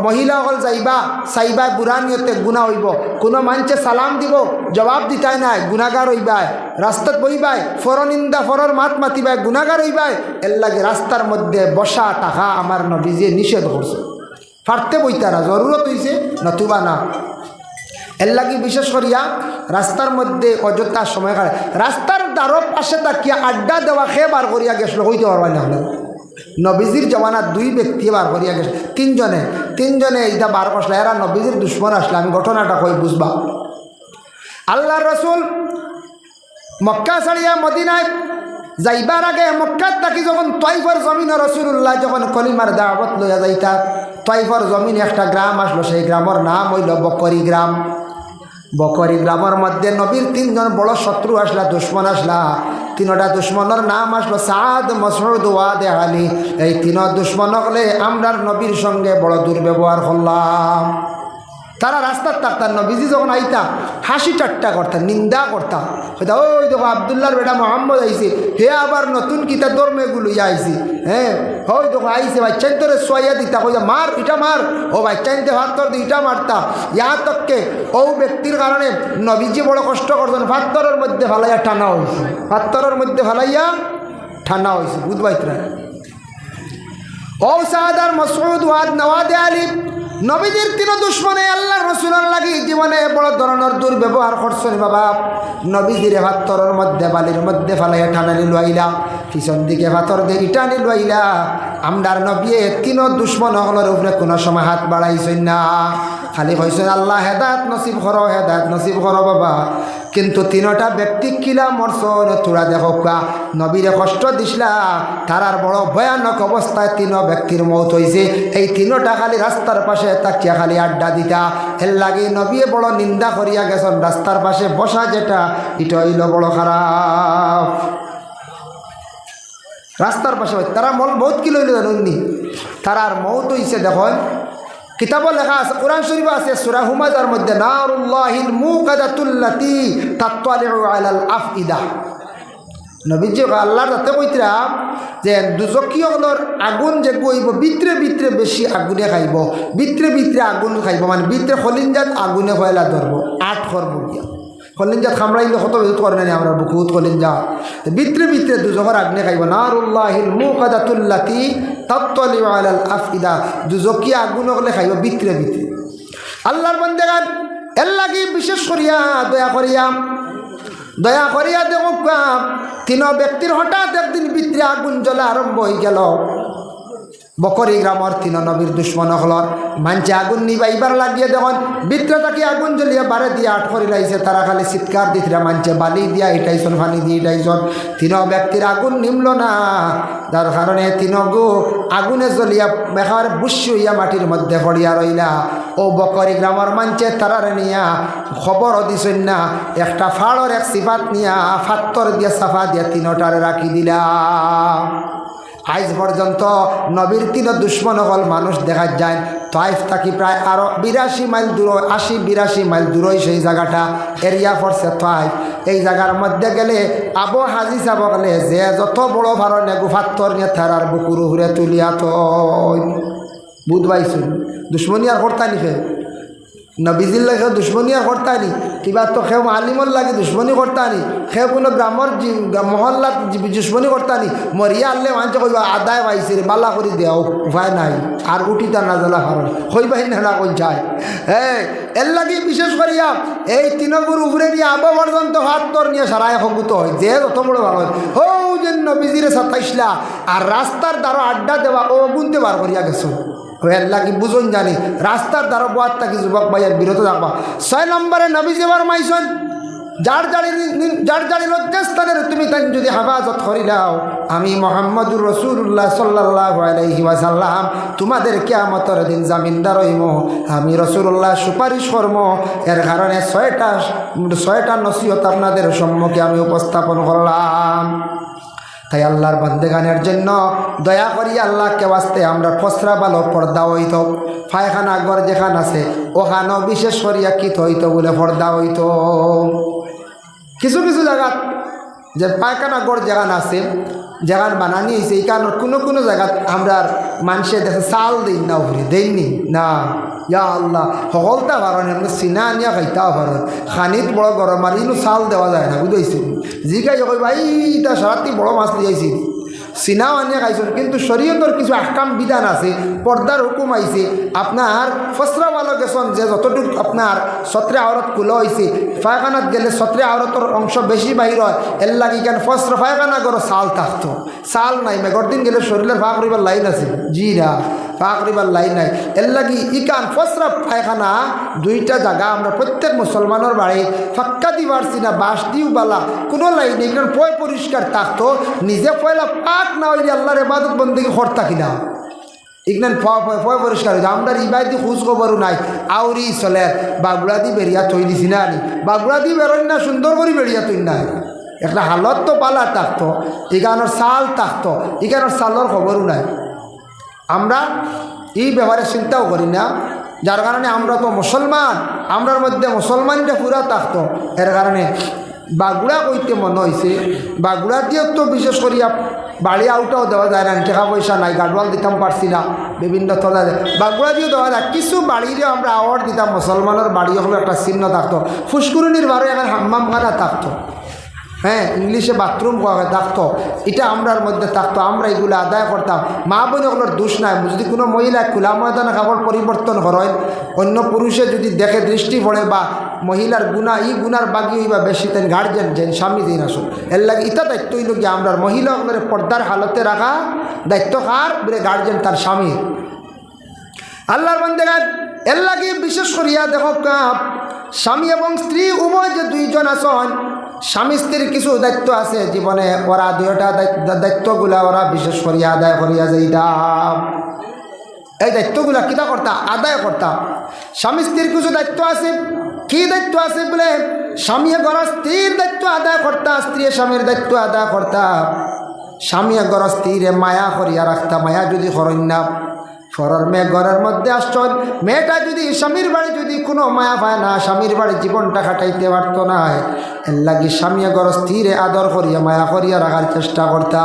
মহিলা হল যাইবা চাইবা বুড়া নিয়তে গুণা হইব কোনো মানুষে সালাম দিব জবাব দিতাই নাই গুণাগার হইবাই রাস্তাত বইবাই ফরনিন্দা ফরর মাত মাতিবাই গুণাগার হইবাই এর লাগে রাস্তার মধ্যে বসা টাকা আমার নবীজি নিষেধ করছে ফাটতে বইতা না জরুরত হইছে নতুবা না এর লাগি বিশেষ করিয়া রাস্তার মধ্যে অযথা সময় কাটে রাস্তার দ্বারর পাশে তাকিয়া আড্ডা দেওয়া খেয়ে বার করিয়া গেছিল হইতে পারবাই না হলে নবীজির জমানা 2 ব্যক্তি বার করিয়া গেছে 3 জনে এইটা বার করছিল এরা নবীজির দুশ্মন আসলে আমি ঘটনাটা কই বুঝবা আল্লাহ রসুল মক্কা ছাড়িয়া মদিনায় যাইবার আগে মক্কাত থাকি যখন তয়ফর জমিন রাসূলুল্লাহ যখন কলিমার দাওয়াত লইয়া যাইতা তয়ফর জমিন একটা গ্রাম আসলো সেই গ্রামের নাম হইল বকরি গ্রাম বকরি গ্রামের মধ্যে নবীর 3 জন বড় শত্রু আসলা দুশ্মন আসলা 3টা দুশ্মনের নাম আসলো সাদ মাসউদ ওয়াদ আলী এই 3 দুশ্মন হলে আমরার নবীর সঙ্গে বড় দুর্ব্যবহার করলাম তারা রাস্তার থাকতাম নবীজি যখন আইতা হাসি ঠাট্টা করতাম নিন্দা করতাম হয়তো ওই দেখো আবদুল্লাহর বেটা মোহাম্মদ আইছে হে আবার নতুন কিতা ধর্মেগুলো আইছে হ্যাঁ ওই দেখো আইছে বাচ্চান তোরে সোয়া দিতা কইয়া মার এটা মার ও বাচ্চানতে হাত তোর ইটা মারতা ইয়া তককে ও ব্যক্তির কারণে নবীজি বড় কষ্ট করছেন পাত্তরের মধ্যে ফালাইয়া টানা হয়েছে পাত্তরের মধ্যে ফালাইয়া ঠান্ডা হয়েছে বুধবাইতরা ও সাদার মাসউদ ওয়াদ নওয়াদ আলী নবীজির 3 দুশ্মনে আল্লাহ রসুলের লাগি জীবনে বড় ধরনের দুর্ব্যবহার করছেন বাবা নবীজির পাথরের মধ্যে বালির মধ্যে ফালাইয়া টানানি লইলা পিছন দিকে পাথর দিয়ে ইটানি লইলা আমরার নবী 3 দুশ্মন হলের উপরে কোনো সময় হাত বাড়াইছেন না খালি কইছেন আল্লাহ হেদায়েত নসিব করো বাবা কিন্তু 3টা ব্যক্তি কিলা মরছন তোরা দেখো নবীরে কষ্ট দিসলা তারার বড় ভয়ানক অবস্থায় 3 ব্যক্তির মৌত হয়েছে এই 3টা খালি রাস্তার পাশে তাকিয়া খালি আড্ডা দিতা এর লাগে নবী বড় নিন্দা করিয়া গেছেন রাস্তার পাশে বসা যেটা এটা হইল বড় খারাপ রাস্তার পাশে তারা বহুত কি লইল জানুননি তারার মৌত হয়েছে দেখুন কিতাবও লেখা আছে, কোরআন শরীফ আছে সূরা হুমাযার মধ্যে, নারুল্লাহিল মুকাদাতুল্লাতি তাত্তালিউ আলাল আফইদা। নবীজি আল্লাহর রাতে কইতরা যে দুজকিয়গুলোর আগুন যে গইব ভিতরে ভিতরে বেশি আগুনে খাইব, ভিতরে ভিতরে আগুন খাইব, মানে ভিতরে খলিঞ্জাত আগুনে হয়লা ধরব, আট করব গিয়া খলিঞ্জাত খামড়াইলে কত বেজত করে না আমরা বহুত খলিঞ্জা ভিতরে ভিতরে দুজকের আগুনে খাইব। নারুল্লাহিল মুকাদাতুল্লাতি তাত্তালিউ আলাল আফইদা, দুজকি আগুন হলে খাইব ভিতরে ভিতরে। আল্লাহর বান্দাগান এর লাগি বিশেষ করিয়া দয়া করিয়া দেখো তিন ব্যক্তির হঠাৎ একদিন ভিতরে আগুন জ্বলা আরম্ভ হয়ে গেল। বকরি গ্রামের তিন নবীর দুশ্মন হলর মানছে আগুন নিবাইবার লাগিয়ে দেখুন ভিতরে তাকে আগুন জ্বলিয়ে বারে দিয়ে আট করে লাইছে। তারা খালি চিৎকার দিতরা মানছে বালি দিয়া ইটাইছন, পানি দিয়ে ইটাইছন, তিন ব্যক্তির আগুন নিমল না। যার কারণে তিন গো আগুনে জ্বলিয়া বেকার বুসি হইয়া মাটির মধ্যে পড়িয়া রইলা। ও বকরি গ্রামের মানছে তারারে নিয়া খবরও দিছেন না, একটা ফাড়র এক সিফাত নিয়া ফাত্তর দিয়া সাফা দিয়া তিনটারে রাখি দিলা। আজ পর্যন্ত নবীর তিন দুশ্মন হল মানুষ দেখা যায় তাইফ থাকি প্রায় আরো 82 মাইল দূর, 80-82 মাইল দূরই সেই জায়গাটা এরিয়া পড়ছে তাইফ। এই জায়গার মধ্যে গেলে আবু হাজি সাহেব গেলে যে যত বড় ভারণে গুফাত্তর নিয়ে থারার বুকুর ঘুরে তুলিয়া তো বুধ পাইছুন দুশ্মনী আর করতানি ফে নবীজির লাগে দুশ্মনী আর করতানি, কিবা তো সেও আলিমর লাগে দুশ্মনী করতানি, সেও কোনো গ্রামের মহল্লাত দুশ্মনী করতানি। মরিয়া আনলে মানুষে কইবা আদায় পাইছে বালা করে দেও, উপায় নাই আর উঠিতা না জ্বালা কারণ কইবাই না কই যায়। হ্যাঁ এর লাগে বিশেষ করিয়া এই তিনগুর উপরে নিয়ে আবু পর্যন্ত হাত তোর নিয়ে সারাই সঙ্গুত হয় যে যত বড় ভালো হো যে নবীজিরে সাতাইশলা আর রাস্তার দ্বারা আড্ডা দেওয়া ও গুনতে বার করিয়া গেছো। লাগি বুঝুন জানি রাস্তার দ্বারা বাদ থাকি যুবক ভাইয়ের বিরত থাকবা। 6 নম্বরে নবীজি বার মাইছন যার জাড়ি লজ্জাস্থানের তুমি তাই যদি হেফাজত করিলাও আমি মুহাম্মদুর রাসূলুল্লাহ সাল্লাল্লাহু আলাইহি ওয়াসাল্লাম তোমাদের কিয়ামতের দিন জামিনদার হইম, আমি রাসূলুল্লাহ সুপারিশ করব। এর কারণে 6টা নসিহত আপনাদের সম্মুখে আমি উপস্থাপন করলাম। তাই আল্লাহর বান্দেগানের জন্য দয়া করি আল্লাহকে ওয়াস্তে আমরা ফসরা ভালো পর্দা হইত, পায়খানা ঘর যেখান আছে ওখানেও বিশেষ করিয়া কিত হইত বলে পর্দা হইত। কিছু কিছু জায়গা যে পায়খানা ঘর যেখান আছে যেখান বানানি হয়েছে এই কারণ কোনো জায়গা আমরা মানুষের দেখে চাল দিই না উপরে দেননি না। ইয়া আল্লাহ সকলটা পারেন এমনি চিনা আনিয়া খাইতাও পারেন, খানিত বড় গরম আর ইনো চাল দেওয়া যায় না বুঝাইছি। যি খাই কইবা এইটা সারাটি বড় মাছ লিয়াইছি চিনাও আনিয়া খাইছেন, কিন্তু শরীয়তের কিছু আহকাম বিধান আছে, পর্দার হুকুম আইছে। আপনার ফসরা ভালো গেছেন যে যতটুকু আপনার সত্রে আওরত খুলো হয়েছে, পায়খানাত গেলে সত্রে আওরতর অংশ বেশি বাহির হয়, এর লাগে কেন ফসরা পায়খানা করো চাল থাকতো, চাল নাই মেঘর দিন গেলে শরীরের ফাঁক করিবার লাইন আছে জি না ফাঁক করিবার লাইন নাই। এর লাগি ইকান ফসরা পায়খানা 2টা জায়গা আমরা প্রত্যেক মুসলমানের বাড়ি ফাক্কা দি পারছি না, বাঁশ দিও বালা কোনো লাইন এখানে পয় পরিষ্কার থাকতো, নিজে পয়লা পাক না হইলে আল্লাহর ইবাদত বন্দেগী করতা কিনা এখানে পয় পরিষ্কার হয়েছে। আমরা ইবাদি খোঁজ খবরও নাই আউরি চলে বাগুড়া দি বেরিয়া থই দিছি না আনি বাগুড়া দি বেরোয় না সুন্দর করে বেরিয়া তুই না একটা হালত তো পালা থাকতো, এখানোর চাল থাকতো, এখানোর চালের খবরও নাই। আমরা এই ব্যাপারে চিন্তাও করি না, যার কারণে আমরা তো মুসলমান, আমরার মধ্যে মুসলমানটা পুরা থাকতো। এর কারণে বাগুড়া কইতে মনে হয়েছে বাগুড়া দিয়েও তো বিশেষ করিয়া বাড়ি আউটাও দেওয়া যায় না, টাকা পয়সা নাই গাডওয়াল দিতাম পারছি না, বিভিন্ন তলা বাগুড়া দিয়েও দেওয়া যায়। কিছু বাড়িরেও আমরা আওয়ার দিতাম, মুসলমানের বাড়ি হলো একটা চিহ্ন থাকতো, ফুসকুরুনির বাড়ি এখন হাম্মামখানা থাকতো, হ্যাঁ ইংলিশে বাথরুম থাকতো, এটা আমরার মধ্যে থাকতো, আমরা এগুলো আদায় করতাম। মা বোনগুলোর দোষ নাই, যদি কোনো মহিলা খোলা ময়দানে কাপড় পরিবর্তন করেন অন্য পুরুষে যদি দেখে দৃষ্টি পড়ে বা মহিলার গুণা ই গুণার বাকি হইবা বেশি তেন গার্জেন যেন স্বামী দিন আসুন। এর লাগে ইটা দায়িত্ব হইল গিয়ে আমরা মহিলাগুলোর পর্দার হালতে রাখা দায়িত্ব কার বলে গার্জেন তার স্বামী। আল্লাহর বান্দাগণ এর লাগে বিশেষ করিয়া দেখো স্বামী এবং স্ত্রী উভয় যে 2জন আছেন, স্বামী স্ত্রীর কিছু দায়িত্ব আছে জীবনে, ওরা 2টা দায়িত্বগুলা ওরা বিশেষ করিয়া আদায় করিয়া যাইতাম। এই দায়িত্বগুলা কিতা করতা আদায় করতাম। স্বামী স্ত্রীর কিছু দায়িত্ব আছে, কি দায়িত্ব আছে বলে স্বামী ঘর স্ত্রীর দায়িত্ব আদায় করতা, স্ত্রী স্বামীর দায়িত্ব আদায় করতা। স্বামী ঘর স্ত্রীরে মায়া করিয়া রাখতা, মায়া যদি করেন না ফরর মেয়ে ঘরের মধ্যে আসছেন, মেয়েটা যদি স্বামীর বাড়ি যদি কোনো মায়া পায় না, স্বামীর বাড়ি জীবনটা কাটাইতে পারতো না, এর লাগি স্বামী ঘর স্থিরে আদর করিয়া মায়া করিয়া রাখার চেষ্টা করতা।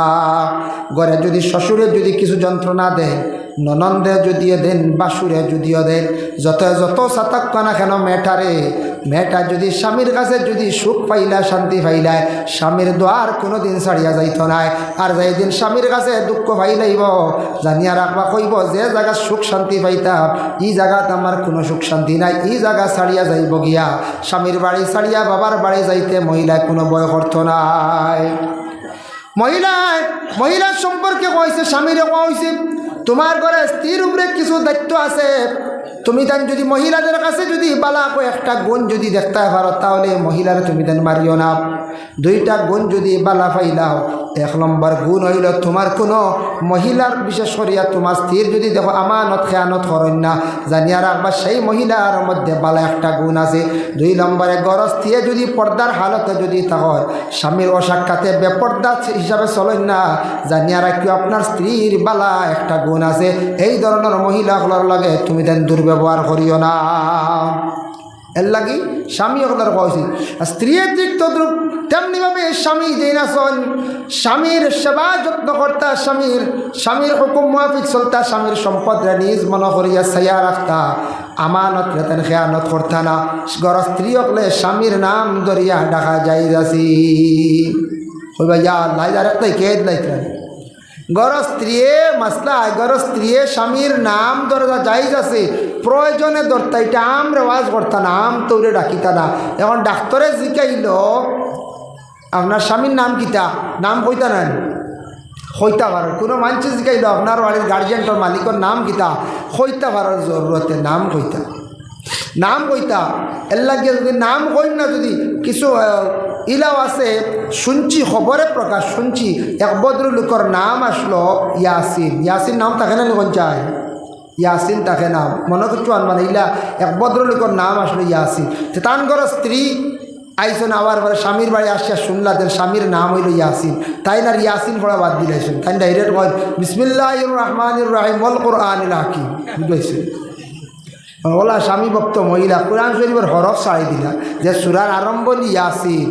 ঘরে যদি শ্বশুরে যদি কিছু যন্ত্রণা দেন, ননন্দে যদিও দেন, বাসুরে যদিও দেন, যত সাতাক্ক না কেন মেয়েটা যদি স্বামীর কাছে যদি সুখ পাইলা, শান্তি পাইলা, স্বামীর দোয়ার কোনো দিন ছাড়িয়া যাইত নাই। আর যাই দিন স্বামীর কাছে দুঃখ পাইলাইব, জানিয়া রাখবা কইব যে জায়গা সুখ শান্তি পাইতাম এই জায়গাত আমার কোনো সুখ শান্তি নাই, এই জায়গা ছাড়িয়া যাইব গিয়া। স্বামীর বাড়ি ছাড়িয়া বাবার বাড়ি যাইতে মহিলায় কোনো ভয় করতো নাই। মহিলার সম্পর্কে কইছে, স্বামীরে কোয়া হয়েছে তোমার ঘরে স্ত্রীর উপরে কিছু দায়িত্ব আছে, তুমি তান যদি মহিলাদের কাছে যদি বালা একটা গুণ যদি দেখতে পারো তাহলে মহিলার তুমি তান মারিও না। দুইটা গুণ যদি বালা পাইলাও, 1 নম্বর গুণ হইল তোমার কোনো মহিলার বিশেষ করিয়া তোমার স্ত্রীর যদি দেখো আমানত খেয়ানত করেন না, জানিয়া রাখবা সেই মহিলার মধ্যে বালা একটা গুণ আছে। 2 নম্বরে গরস্থিয়ে যদি পর্দার হালতে যদি থাকো, স্বামীর অসাক্ষাতে বেপর্দা হিসাবে চলেন না, জানিয়া রাখিও আপনার স্ত্রীর বালা একটা গুণ আছে। এই ধরনের মহিলাগুলোর লাগে তুমি দেন দুর্ব্যবহার করিও না। এর লাগি স্বামী ওগুলোর কইছি, স্ত্রীর দিক তদ্রুপ তেমনিভাবে স্বামী যেই নাচন, স্বামীর সেবা যত্ন কর্তা, স্বামীর হুকুম মুআফিক চলতা, স্বামীর সম্পদরা নিজ মনে করিয়া ছায়া রাখতা, আমানত রেতেন খেয়ানত করতা না। গর স্ত্রী হকলে স্বামীর নাম ধরিয়া ডাকা যাই যাচ্ছি কইবা ইয়া আল্লাহ আরেকটাই কেদ লাইতেন গরস্ত্রীয়ে স্বামীর নাম ধরা যাইজ আছে, প্রয়োজনে ধরতা, এটা আম রেওয়াজ করতা না, আম তৌরে ডাকিতা না। এখন ডাক্তারে জিকাইল আপনার স্বামীর নাম কিতা, নাম কইতা না হইতা পারার কোনো মানুষ জিকাইল আপনার বাড়ির গার্জিয়ানটার মালিকের নাম কিতা, হইতা পারার জরুরতে নাম কইতা এর লাগে যদি নাম কই না, যদি কিছু ইলাও আছে শুনছি, খবরে প্রকাশ শুনছি, এক ভদ্রলোকের নাম আসলো ইয়াসিন নাম থাকে না কোন চাই ইয়াসিন থাকে নাম মনে কিছু আনবা না, ইলা এক ভদ্রলোকের নাম আসলো ইয়াসিন। তান ঘরের স্ত্রী আইসন আবার পরে স্বামীর বাড়ি আসিয়া শুনলা যে স্বামীর নাম হইল ইয়াসিন, তাই না ইয়াসিন পড়া বাদ দিলাইছেন, তাই ডাইরেক্ট কয় বিসমিল্লাহির রহমানির রহিম ওয়াল কুরআনিল হাকিম, বুঝাইছে ওলা স্বামী ভক্ত মহিলা কোরআন শরীফের হরফ ছাড়ি দিলা যে সূরার আরম্ভ ইয়াসিন,